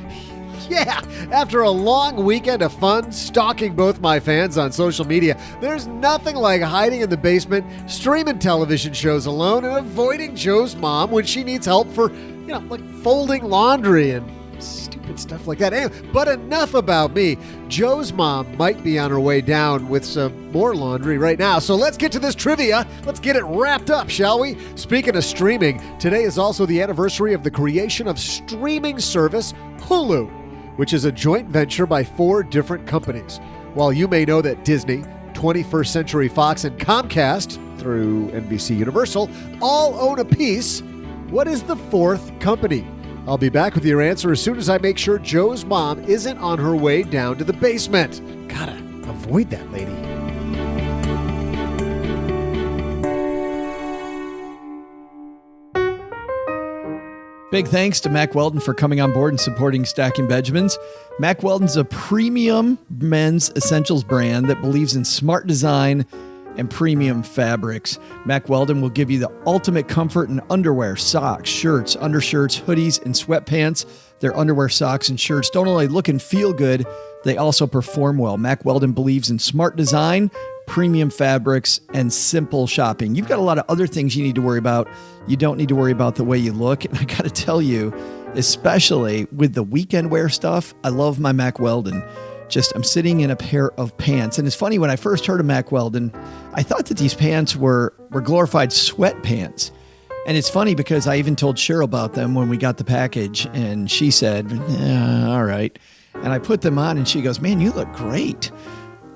Yeah, after a long weekend of fun stalking both my fans on social media, there's nothing like hiding in the basement, streaming television shows alone, and avoiding Joe's mom when she needs help for, like folding laundry and stupid stuff like that. Anyway, but enough about me. Joe's mom might be on her way down with some more laundry right now. So let's get to this trivia. Let's get it wrapped up, shall we? Speaking of streaming, today is also the anniversary of the creation of streaming service Hulu, which is a joint venture by 4 different companies. While you may know that Disney, 21st Century Fox, and Comcast, through NBC Universal, all own a piece, what is the 4th company? I'll be back with your answer as soon as I make sure Joe's mom isn't on her way down to the basement. Gotta avoid that lady.
Big thanks to Mack Weldon for coming on board and supporting Stacking Benjamins. Mack Weldon's a premium men's essentials brand that believes in smart design and premium fabrics. Mack Weldon will give you the ultimate comfort in underwear, socks, shirts, undershirts, hoodies, and sweatpants. Their underwear, socks, and shirts don't only look and feel good, they also perform well. Mack Weldon believes in smart design, premium fabrics, and simple shopping. You've got a lot of other things you need to worry about. You don't need to worry about the way you look. And I got to tell you, especially with the weekend wear stuff, I love my Mack Weldon. I'm sitting in a pair of pants. And it's funny, when I first heard of Mack Weldon, I thought that these pants were glorified sweatpants. And it's funny because I even told Cheryl about them when we got the package, and she said, all right. And I put them on and she goes, man, you look great.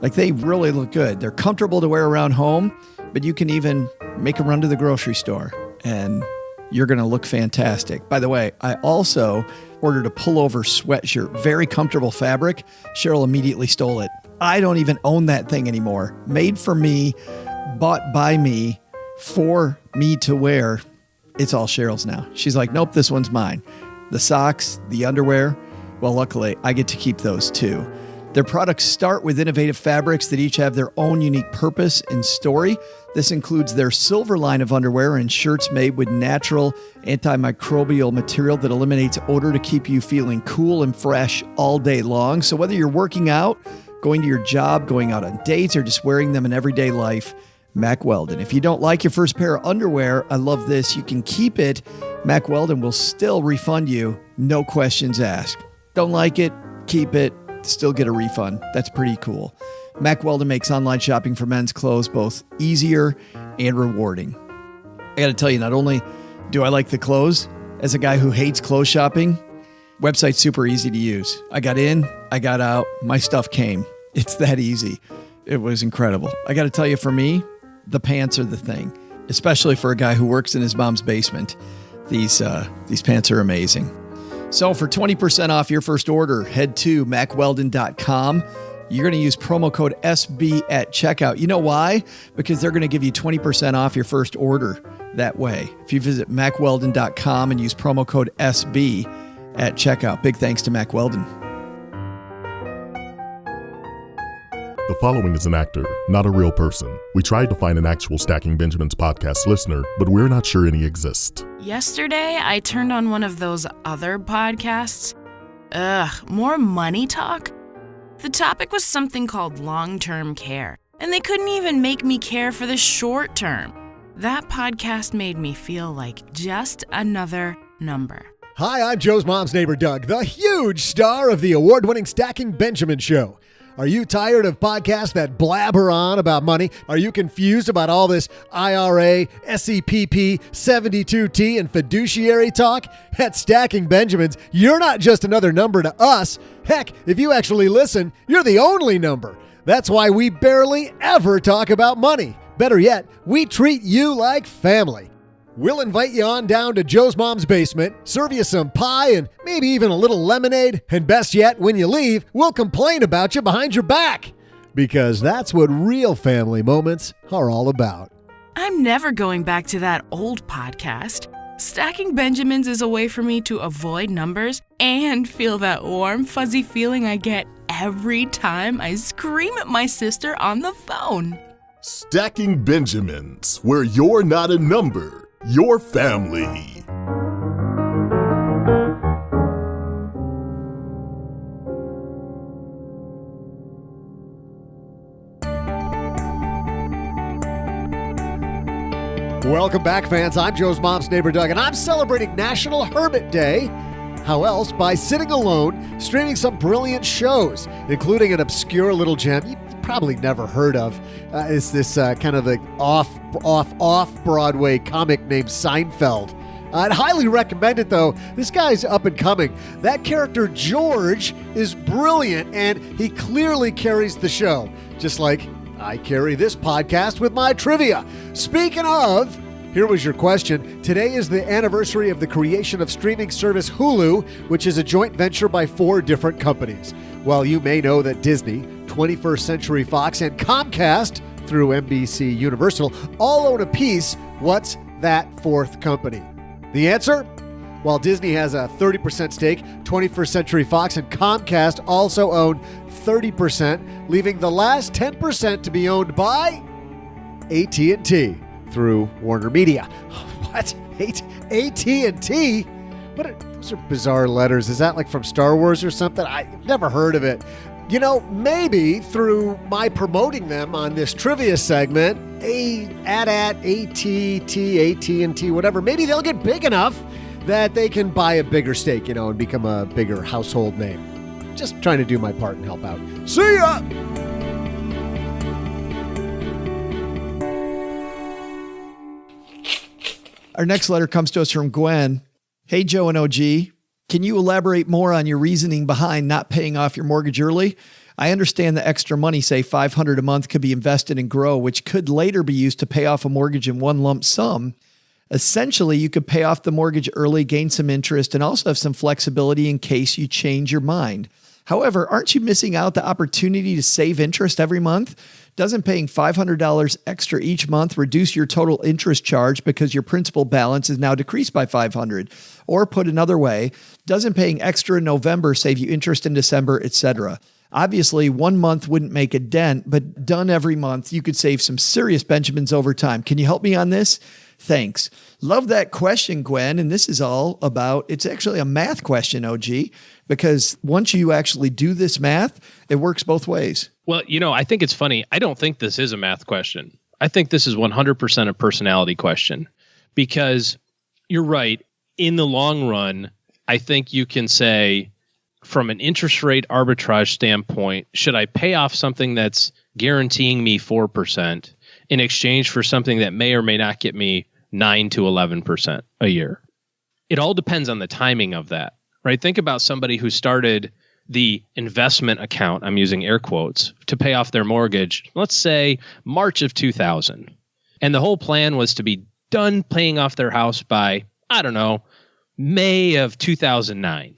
Like, they really look good. They're comfortable to wear around home, but you can even make a run to the grocery store and you're going to look fantastic. By the way, I also ordered a pullover sweatshirt, very comfortable fabric. Cheryl immediately stole it. I don't even own that thing anymore. Made for me, bought by me, for me to wear. It's all Cheryl's now. She's like, nope, this one's mine. The socks, the underwear, well, luckily, I get to keep those too. Their products start with innovative fabrics that each have their own unique purpose and story. This includes their silver line of underwear and shirts made with natural antimicrobial material that eliminates odor to keep you feeling cool and fresh all day long. So whether you're working out, going to your job, going out on dates, or just wearing them in everyday life, Mack Weldon. If you don't like your first pair of underwear, I love this. You can keep it. Mack Weldon will still refund you, no questions asked. Don't like it, keep it. Still get a refund. That's pretty cool. Mack Weldon makes online shopping for men's clothes both easier and rewarding. I got to tell you, not only do I like the clothes, as a guy who hates clothes shopping, website's super easy to use. I got in, I got out, my stuff came. It's that easy. It was incredible. I got to tell you, for me, the pants are the thing, especially for a guy who works in his mom's basement. These pants are amazing. So for 20% off your first order, head to macweldon.com. You're going to use promo code SB at checkout. You know why? Because they're going to give you 20% off your first order that way. If you visit macweldon.com and use promo code SB at checkout. Big thanks to Mack Weldon.
The following is an actor, not a real person. We tried to find an actual Stacking Benjamins podcast listener, but we're not sure any exist.
Yesterday, I turned on one of those other podcasts. More money talk? The topic was something called long-term care, and they couldn't even make me care for the short term. That podcast made me feel like just another number.
Hi, I'm Joe's mom's neighbor, Doug, the huge star of the award-winning Stacking Benjamin Show. Are you tired of podcasts that blabber on about money? Are you confused about all this IRA, SEPP, 72T, and fiduciary talk? At Stacking Benjamins, you're not just another number to us. Heck, if you actually listen, you're the only number. That's why we barely ever talk about money. Better yet, we treat you like family. We'll invite you on down to Joe's mom's basement, serve you some pie and maybe even a little lemonade, and best yet, when you leave, we'll complain about you behind your back. Because that's what real family moments are all about.
I'm never going back to that old podcast. Stacking Benjamins is a way for me to avoid numbers and feel that warm, fuzzy feeling I get every time I scream at my sister on the phone.
Stacking Benjamins, where you're not a number, you're family.
Welcome back, fans. I'm Joe's mom's neighbor, Doug, and I'm celebrating National Hermit Day. How else? By sitting alone, streaming some brilliant shows, including an obscure little gem you probably never heard of. It's this kind of the off-Broadway comic named Seinfeld. I'd highly recommend it, though. This guy's up and coming. That character, George, is brilliant, and he clearly carries the show, just like I carry this podcast with my trivia. Speaking of, here was your question. Today is the anniversary of the creation of streaming service Hulu, which is a joint venture by 4 different companies. While you may know that Disney, 21st Century Fox, and Comcast, through NBC Universal, all own a piece, what's that 4th company? The answer? While Disney has a 30% stake, 21st Century Fox and Comcast also own 30%, leaving the last 10% to be owned by AT&T through Warner Media. What? AT&T? Those are bizarre letters. Is that like from Star Wars or something? I've never heard of it. You know, maybe through my promoting them on this trivia segment, AT&T, whatever, maybe they'll get big enough that they can buy a bigger stake, and become a bigger household name. Just trying to do my part and help out. See ya!
Our next letter comes to us from Gwen. Hey, Joe and OG. Can you elaborate more on your reasoning behind not paying off your mortgage early? I understand the extra money, say $500 a month, could be invested and grow, which could later be used to pay off a mortgage in one lump sum. Essentially, you could pay off the mortgage early, gain some interest, and also have some flexibility in case you change your mind. However, aren't you missing out the opportunity to save interest every month? Doesn't paying $500 extra each month reduce your total interest charge because your principal balance is now decreased by $500? Or put another way, doesn't paying extra in November save you interest in December, etc.? Obviously, 1 month wouldn't make a dent, but done every month, you could save some serious Benjamins over time. Can you help me on this? Thanks. Love that question, Gwen. And this is all about, it's actually a math question, OG, because once you actually do this math, it works both ways.
Well, I think it's funny. I don't think this is a math question. I think this is 100% a personality question, because you're right. In the long run, I think you can say, from an interest rate arbitrage standpoint, should I pay off something that's guaranteeing me 4% in exchange for something that may or may not get me 9 to 11% a year? It all depends on the timing of that, right? Think about somebody who started the investment account, I'm using air quotes, to pay off their mortgage, let's say March of 2000. And the whole plan was to be done paying off their house by, I don't know, May of 2009.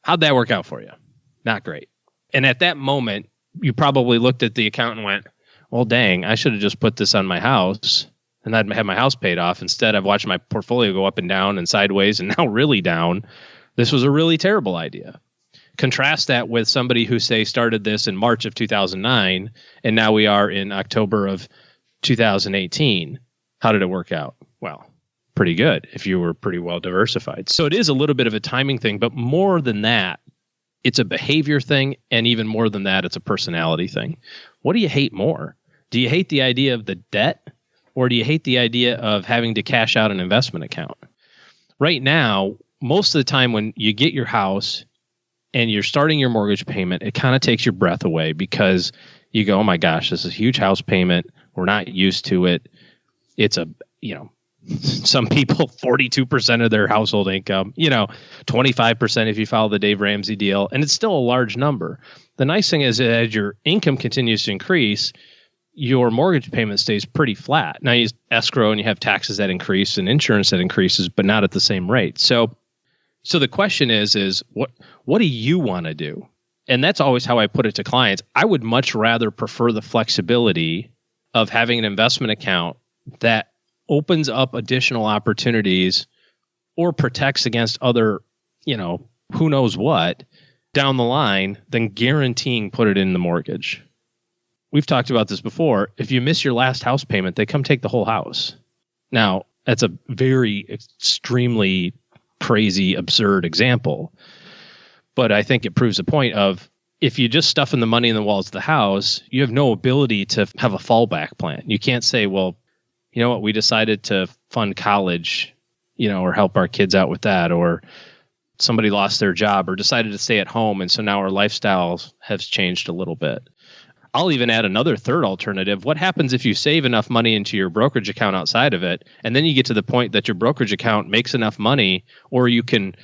How'd that work out for you? Not great. And at that moment, you probably looked at the account and went, well, dang, I should have just put this on my house and I'd have my house paid off. Instead, I've watched my portfolio go up and down and sideways and now really down. This was a really terrible idea. Contrast that with somebody who, say, started this in March of 2009, and now we are in October of 2018. How did it work out? Well, pretty good if you were pretty well diversified. So it is a little bit of a timing thing, but more than that, it's a behavior thing. And even more than that, it's a personality thing. What do you hate more? Do you hate the idea of the debt, or do you hate the idea of having to cash out an investment account? Right now, most of the time when you get your house and you're starting your mortgage payment, it kind of takes your breath away because you go, oh my gosh, this is a huge house payment. We're not used to it. It's some people, 42% of their household income, 25% if you follow the Dave Ramsey deal, and it's still a large number. The nice thing is as your income continues to increase, your mortgage payment stays pretty flat. Now you escrow and you have taxes that increase and insurance that increases, but not at the same rate. So the question is what do you want to do? And that's always how I put it to clients. I would much rather prefer the flexibility of having an investment account that opens up additional opportunities or protects against other, who knows what down the line than guaranteeing put it in the mortgage. We've talked about this before. If you miss your last house payment, they come take the whole house. Now, that's a very extremely crazy, absurd example. But I think it proves the point of if you just stuff in the money in the walls of the house, you have no ability to have a fallback plan. You can't say, well, you know what, we decided to fund college, or help our kids out with that, or somebody lost their job or decided to stay at home. And so now our lifestyle has changed a little bit. I'll even add another third alternative. What happens if you save enough money into your brokerage account outside of it, and then you get to the point that your brokerage account makes enough money, or you can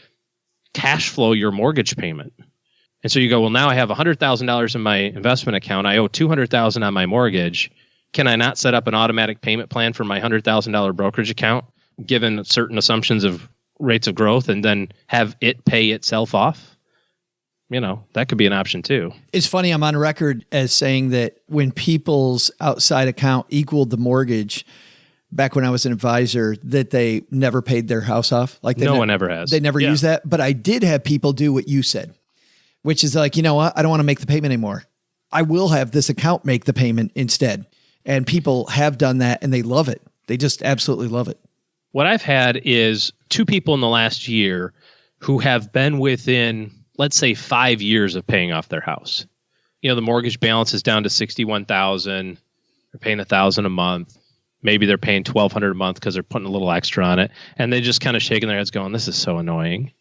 cash flow your mortgage payment? And so you go, well, now I have $100,000 in my investment account. I owe $200,000 on my mortgage. Can I not set up an automatic payment plan for my $100,000 brokerage account, given certain assumptions of rates of growth, and then have it pay itself off? That could be an option too.
It's funny. I'm on record as saying that when people's outside account equaled the mortgage back when I was an advisor, that they never paid their house off. Like
no one ever has.
They never used that. But I did have people do what you said, which is like, you know what? I don't want to make the payment anymore. I will have this account make the payment instead. And people have done that and they love it. They just absolutely love it.
What I've had is 2 people in the last year who have been within, let's say, 5 years of paying off their house. The mortgage balance is down to $61,000. They're paying $1,000 a month. Maybe they're paying $1,200 a month because they're putting a little extra on it. And they just kind of shaking their heads going, this is so annoying.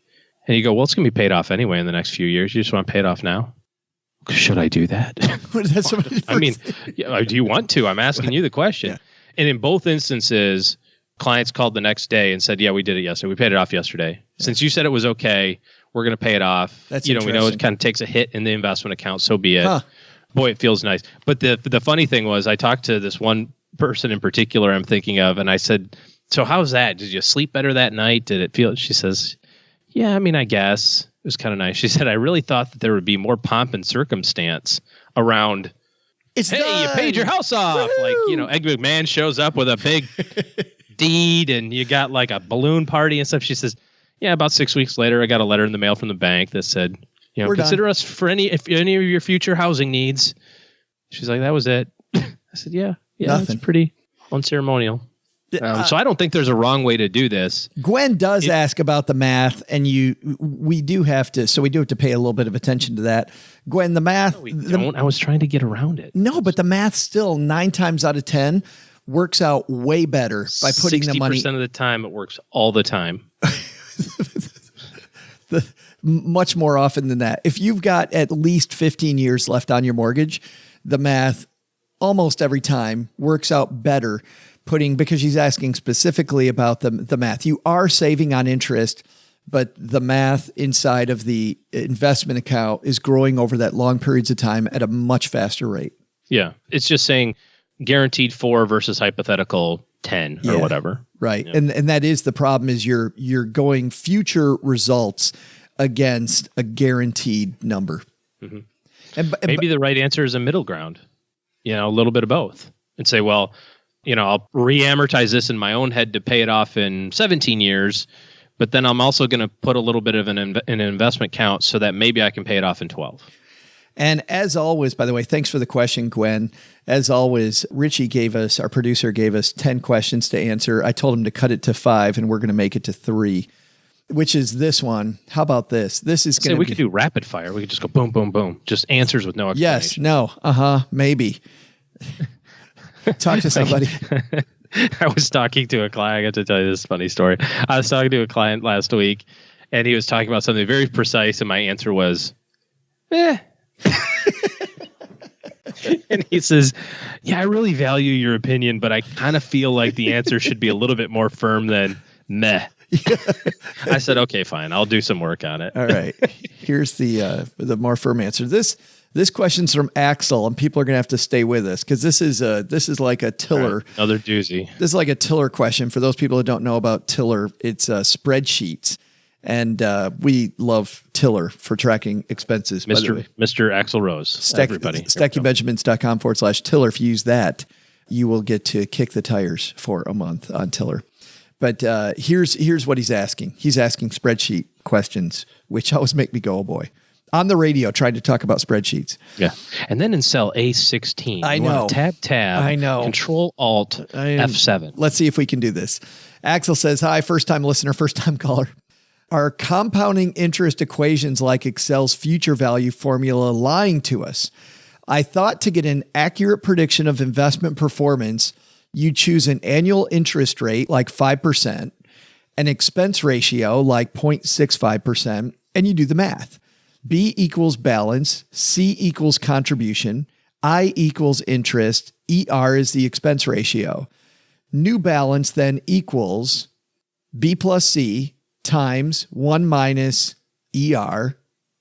And you go, well, it's going to be paid off anyway in the next few years. You just want to pay it off now? Should I do that? Do you want to? I'm asking you the question. Yeah. And in both instances, clients called the next day and said, yeah, we did it yesterday. We paid it off yesterday. Yeah. Since you said it was okay, we're going to pay it off.
That's
we know it kind of takes a hit in the investment account. So be it. Huh. Boy, it feels nice. But the funny thing was I talked to this one person in particular I'm thinking of, and I said, so how's that? Did you sleep better that night? Did it feel? She says, yeah, I guess. It was kind of nice. She said, I really thought that there would be more pomp and circumstance around,
it's
hey,
done.
You paid your house off. Woo-hoo! Like, Egg McMahon shows up with a big deed and you got like a balloon party and stuff. She says, yeah, about 6 weeks later, I got a letter in the mail from the bank that said, consider us for any of your future housing needs. She's like, that was it. I said, yeah,
Nothing.
It's pretty unceremonial. So I don't think there's a wrong way to do this.
Gwen does ask about the math, and we do have to pay a little bit of attention to that. Gwen, the math.
No, we don't. I was trying to get around it.
No, but the math still 9 times out of 10 works out way better by putting the money.
60% of the time, it works all the time.
Much more often than that. If you've got at least 15 years left on your mortgage, the math almost every time works out better. Because she's asking specifically about the math. You are saving on interest, but the math inside of the investment account is growing over that long periods of time at a much faster rate.
Yeah. It's just saying guaranteed 4 versus hypothetical 10 or whatever.
Right.
Yeah.
And that is the problem is you're going future results against a guaranteed number.
Mm-hmm.
And
maybe the right answer is a middle ground, a little bit of both, and say, well, I'll re-amortize this in my own head to pay it off in 17 years, but then I'm also going to put a little bit of an investment count so that maybe I can pay it off in 12.
And as always, by the way, thanks for the question, Gwen. As always, Richie our producer gave us 10 questions to answer. I told him to cut it to 5, and we're going to make it to 3, which is this one. How about this? This is going to
we could do rapid fire. We could just go boom, boom, boom. Just answers with no explanation.
Yes, no, maybe. Talk to somebody.
I was talking to a client. I got to tell you this funny story. I was talking to a client last week, and he was talking about something very precise, and my answer was, And he says, I really value your opinion, but I kind of feel like the answer should be a little bit more firm than meh. I said, okay, fine. I'll do some work on it.
All right. Here's the more firm answer. This question's from Axel, and people are going to have to stay with us because this is like a Tiller.
Right. Another doozy.
This is like a Tiller question. For those people who don't know about Tiller, it's spreadsheets. And we love Tiller for tracking expenses.
Mr. Axel Rose, everybody.
StackingBenjamins.com/Tiller. If you use that, you will get to kick the tires for a month on Tiller. But here's what he's asking. He's asking spreadsheet questions, which always make me go, oh boy. On the radio, trying to talk about spreadsheets.
Yeah. And then in cell A16,
I know.
Tab.
I know.
Control Alt F7.
Let's see if we can do this. Axel says, hi, first-time listener, first-time caller. Are compounding interest equations like Excel's future value formula lying to us? I thought to get an accurate prediction of investment performance, you choose an annual interest rate like 5%, an expense ratio like 0.65%, and you do the math. B equals balance, C equals contribution, I equals interest, ER is the expense ratio. New balance then equals B plus C times 1 minus ER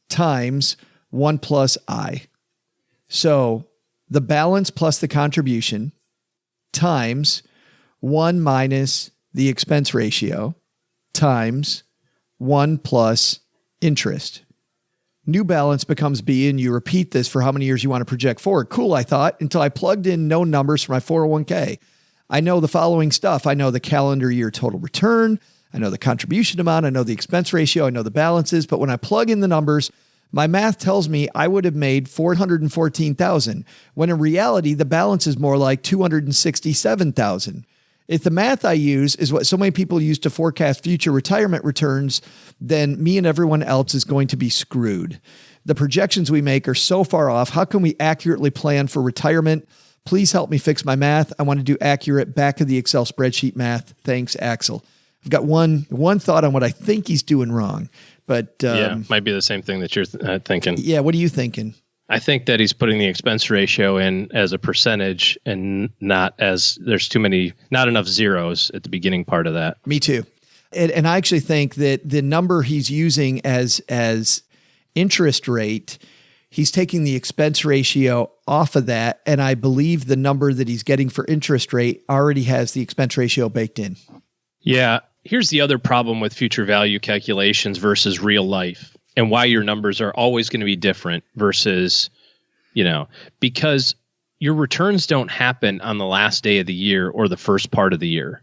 times 1 plus I. So the balance plus the contribution times 1 minus the expense ratio times 1 plus interest. New balance becomes B, and you repeat this for how many years you want to project forward. Cool, I thought, until I plugged in known numbers for my 401k. I know the following stuff. I know the calendar year total return. I know the contribution amount. I know the expense ratio. I know the balances. But when I plug in the numbers, my math tells me I would have made $414,000, when in reality, the balance is more like $267,000. If the math I use is what so many people use to forecast future retirement returns, then me and everyone else is going to be screwed. The projections we make are so far off. How can we accurately plan for retirement? Please help me fix my math. I want to do accurate back of the Excel spreadsheet math. Thanks, Axel. I've got one thought on what I think he's doing wrong, but
might be the same thing that you're thinking.
Yeah, what are you thinking?
I think that he's putting the expense ratio in as a percentage and not as not enough zeros at the beginning part of that.
Me too. And I actually think that the number he's using as interest rate, he's taking the expense ratio off of that. And I believe the number that he's getting for interest rate already has the expense ratio baked in.
Yeah. Here's the other problem with future value calculations versus real life, and why your numbers are always going to be different versus, because your returns don't happen on the last day of the year or the first part of the year.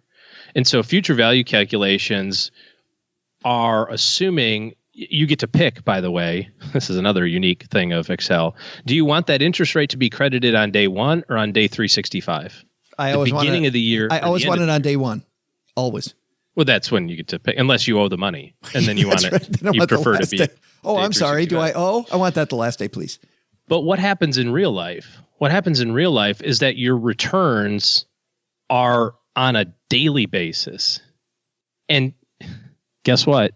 And so future value calculations are assuming you get to pick, by the way, this is another unique thing of Excel. Do you want that interest rate to be credited on day 1 or on day 365?
I always want
of the year.
I always want it on day 1. Always.
Well, that's when you get to pick, unless you owe the money, and then you want it. Right. You prefer to be.
Day. Oh, I'm sorry. Do I owe? I want that the last day, please.
But what happens in real life? What happens in real life is that your returns are on a daily basis, and guess what?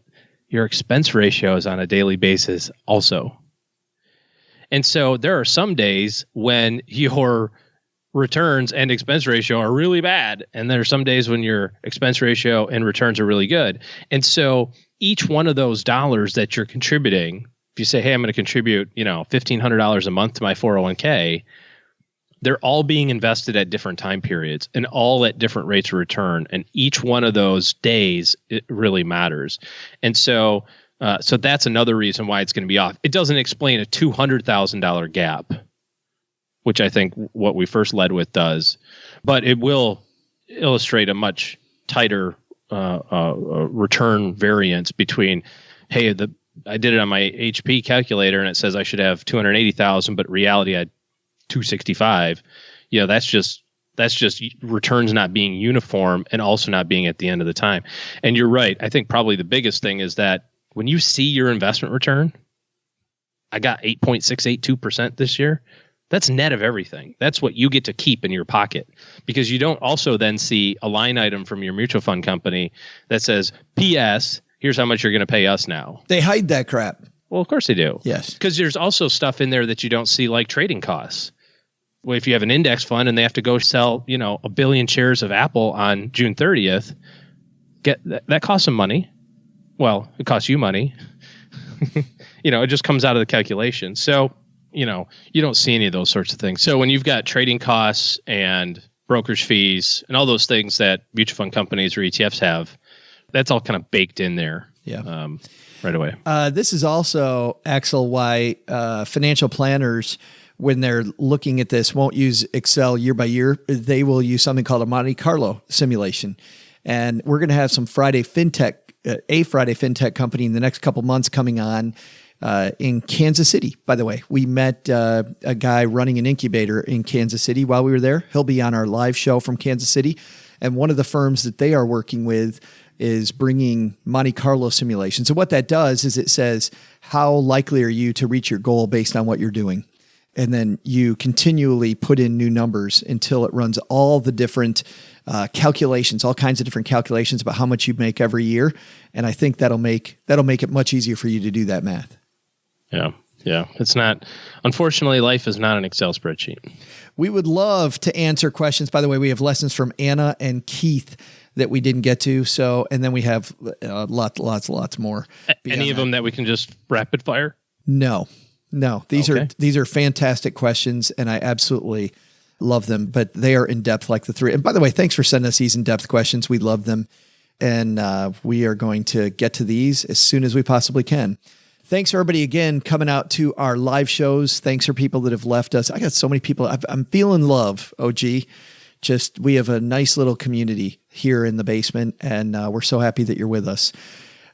Your expense ratio is on a daily basis also. And so there are some days when your returns and expense ratio are really bad. And there are some days when your expense ratio and returns are really good. And so each one of those dollars that you're contributing, if you say, hey, I'm going to contribute, $1,500 a month to my 401k, they're all being invested at different time periods and all at different rates of return. And each one of those days, it really matters. And so that's another reason why it's going to be off. It doesn't explain a $200,000 gap, which I think what we first led with does, but it will illustrate a much tighter return variance between, hey, I did it on my HP calculator and it says I should have 280,000, but reality I had 265. That's just returns not being uniform and also not being at the end of the time. And you're right. I think probably the biggest thing is that when you see your investment return, I got 8.682% this year. That's net of everything. That's what you get to keep in your pocket, because you don't also then see a line item from your mutual fund company that says, P.S., here's how much you're going to pay us now.
They hide that crap.
Well, of course they do.
Yes.
Because there's also stuff in there that you don't see, like trading costs. Well, if you have an index fund and they have to go sell, 1 billion shares of Apple on June 30th, that costs them money. Well, it costs you money. It just comes out of the calculation. So, you don't see any of those sorts of things. So when you've got trading costs and brokerage fees and all those things that mutual fund companies or ETFs have, that's all kind of baked in there.
Yeah.
Right away.
This is also, Axel, why financial planners, when they're looking at this, won't use Excel year by year. They will use something called a Monte Carlo simulation. And we're going to have a Friday FinTech company in the next couple months coming on in Kansas City. By the way, we met a guy running an incubator in Kansas City while we were there. He'll be on our live show from Kansas City. And one of the firms that they are working with is bringing Monte Carlo simulations. And what that does is it says, how likely are you to reach your goal based on what you're doing? And then you continually put in new numbers until it runs all the different calculations, all kinds of different calculations about how much you make every year. And I think that'll make it much easier for you to do that math.
Yeah. It's not, unfortunately, life is not an Excel spreadsheet.
We would love to answer questions. By the way, we have lessons from Anna and Keith that we didn't get to. So, and then we have lots more.
Any of them that we can just rapid fire?
No. These are fantastic questions, and I absolutely love them, but they are in depth like the three. And by the way, thanks for sending us these in-depth questions. We love them. And we are going to get to these as soon as we possibly can. Thanks for everybody again coming out to our live shows. Thanks for people that have left us. I got so many people. I'm feeling love, OG. We have a nice little community here in the basement, and we're so happy that you're with us.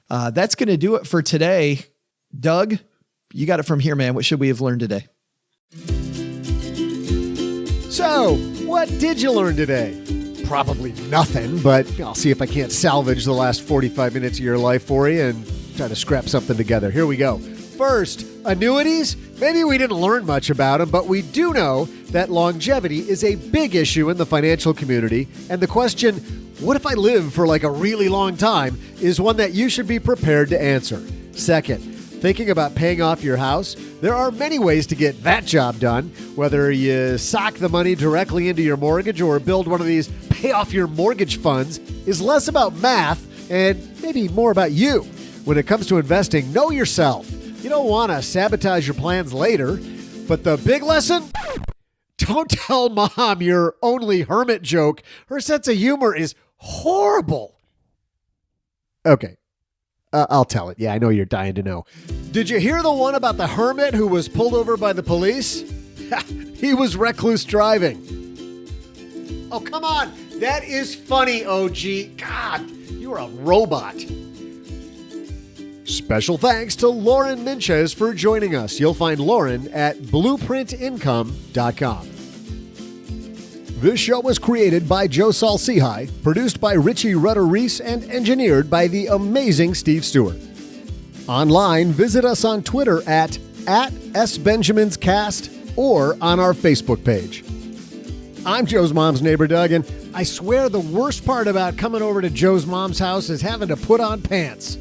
That's going to do it for today. Doug, you got it from here, man. What should we have learned today?
So, what did you learn today? Probably nothing, but I'll see if I can't salvage the last 45 minutes of your life for you and try to scrap something together. Here we go. First, annuities. Maybe we didn't learn much about them, but we do know that longevity is a big issue in the financial community. And the question, what if I live for like a really long time, is one that you should be prepared to answer. Second, thinking about paying off your house? There are many ways to get that job done, whether you sock the money directly into your mortgage or build one of these pay off your mortgage funds is less about math and maybe more about you. When it comes to investing, know yourself. You don't want to sabotage your plans later, but the big lesson? Don't tell mom your only hermit joke. Her sense of humor is horrible. Okay. I'll tell it. Yeah, I know you're dying to know. Did you hear the one about the hermit who was pulled over by the police? He was recluse driving. Oh, come on. That is funny, OG. God, you're a robot. Special thanks to Lauren Minches for joining us. You'll find Lauren at blueprintincome.com. This show was created by Joe Saul-Sehy, produced by Richie Rutter-Reese, and engineered by the amazing Steve Stewart. Online, visit us on Twitter at @SBenjaminsCast or on our Facebook page. I'm Joe's mom's neighbor, Doug, and I swear the worst part about coming over to Joe's mom's house is having to put on pants.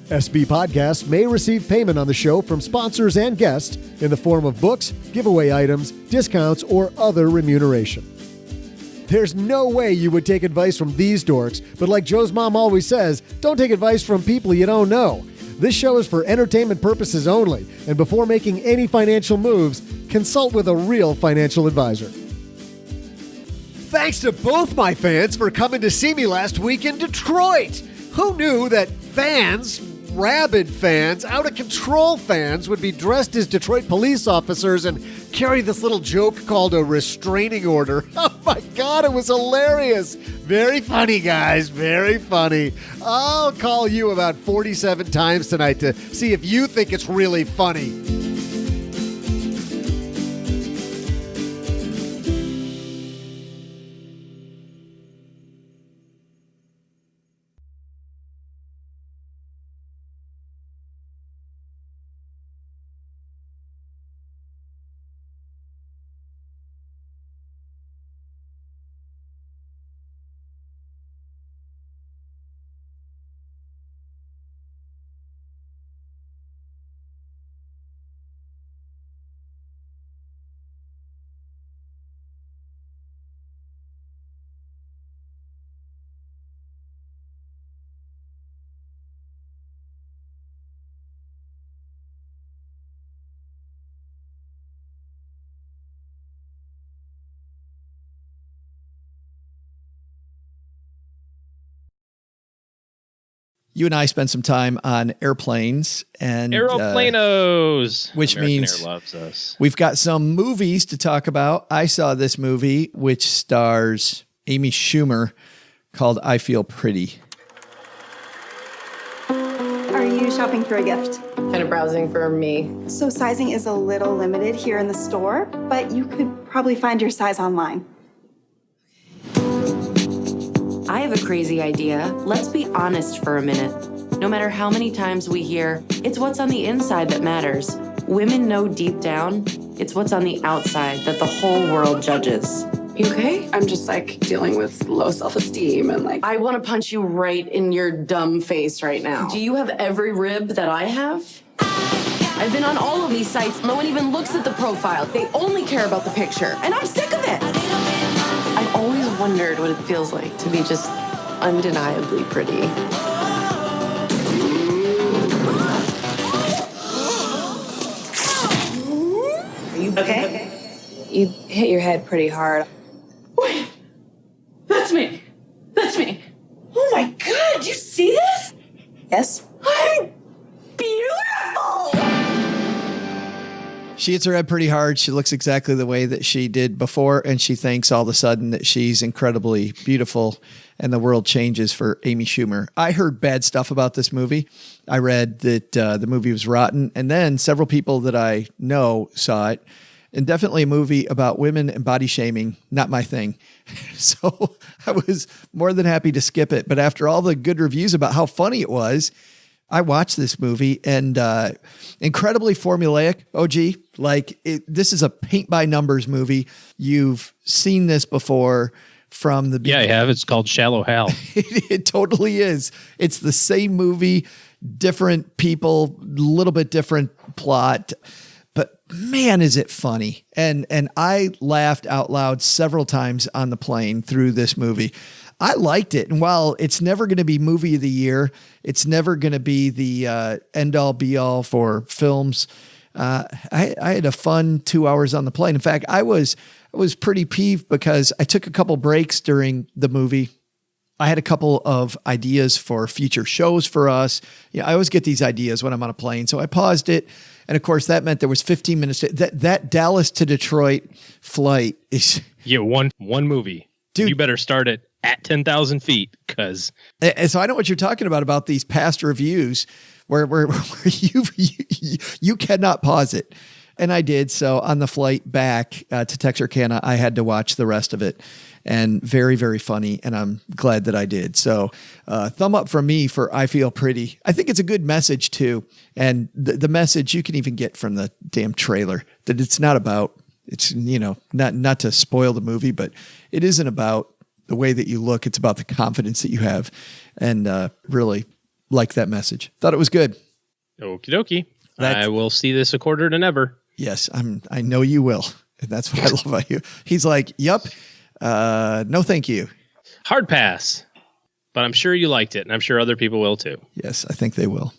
SB Podcasts may receive payment on the show from sponsors and guests in the form of books, giveaway items, discounts, or other remuneration. There's no way you would take advice from these dorks, but like Joe's mom always says, don't take advice from people you don't know. This show is for entertainment purposes only, and before making any financial moves, consult with a real financial advisor. Thanks to both my fans for coming to see me last week in Detroit. Who knew that fans, rabid fans, out-of-control fans would be dressed as Detroit police officers and carry this little joke called a restraining order? Oh my God, it was hilarious. Very funny, guys, very funny. I'll call you about 47 times tonight to see if you think it's really funny.
You and I spent some time on airplanes and
Aeroplanos,
which
American
means
Air loves us.
We've got some movies to talk about. I saw this movie, which stars Amy Schumer, called I Feel Pretty.
Are you shopping for a gift?
Kind of browsing for me.
So sizing is a little limited here in the store, but you could probably find your size online.
I have a crazy idea. Let's be honest for a minute. No matter how many times we hear, it's what's on the inside that matters. Women know deep down, it's what's on the outside that the whole world judges. You okay?
I'm just dealing with low self-esteem and
I want to punch you right in your dumb face right now. Do you have every rib that I have? I've been on all of these sites. No one even looks at the profile. They only care about the picture, and I'm sick of it. I've always wondered what it feels like to be just undeniably pretty. Are you okay?
you hit your head pretty hard.
Wait, that's me. That's me. Oh my God, do you see this?
Yes?
I'm beautiful.
She hits her head pretty hard. She looks exactly the way that she did before, and she thinks all of a sudden that she's incredibly beautiful, and the world changes for Amy Schumer. I heard bad stuff about this movie. I read that the movie was rotten, and then several people that I know saw it, and definitely a movie about women and body shaming, not my thing. So I was more than happy to skip it. But after all the good reviews about how funny it was, I watched this movie, and incredibly formulaic. OG, this is a paint by numbers movie. You've seen this before from the beginning.
Yeah, I have. It's called Shallow Hal.
It totally is. It's the same movie, different people, little bit different plot, but man, is it funny. And I laughed out loud several times on the plane through this movie. I liked it. And while it's never going to be movie of the year, it's never going to be the end all be all for films. I had a fun 2 hours on the plane. In fact, I was pretty peeved because I took a couple breaks during the movie. I had a couple of ideas for future shows for us. I always get these ideas when I'm on a plane. So I paused it. And of course, that meant there was 15 minutes. That Dallas to Detroit flight is...
Yeah, one movie. Dude, you better start it at 10,000 feet because...
So I know what you're talking about these past reviews where you cannot pause it. And I did. So on the flight back to Texarkana, I had to watch the rest of it. And very, very funny. And I'm glad that I did. So thumb up from me for I Feel Pretty. I think it's a good message too. And the message you can even get from the damn trailer that it's not about, it's, not to spoil the movie, but it isn't about the way that you look. It's about the confidence that you have. And really like that message. Thought it was good.
Okie dokie. I will see this a quarter to never.
Yes, I know you will. And that's what I love about you. He's like, yep. No, thank you.
Hard pass, but I'm sure you liked it, and I'm sure other people will too.
Yes, I think they will.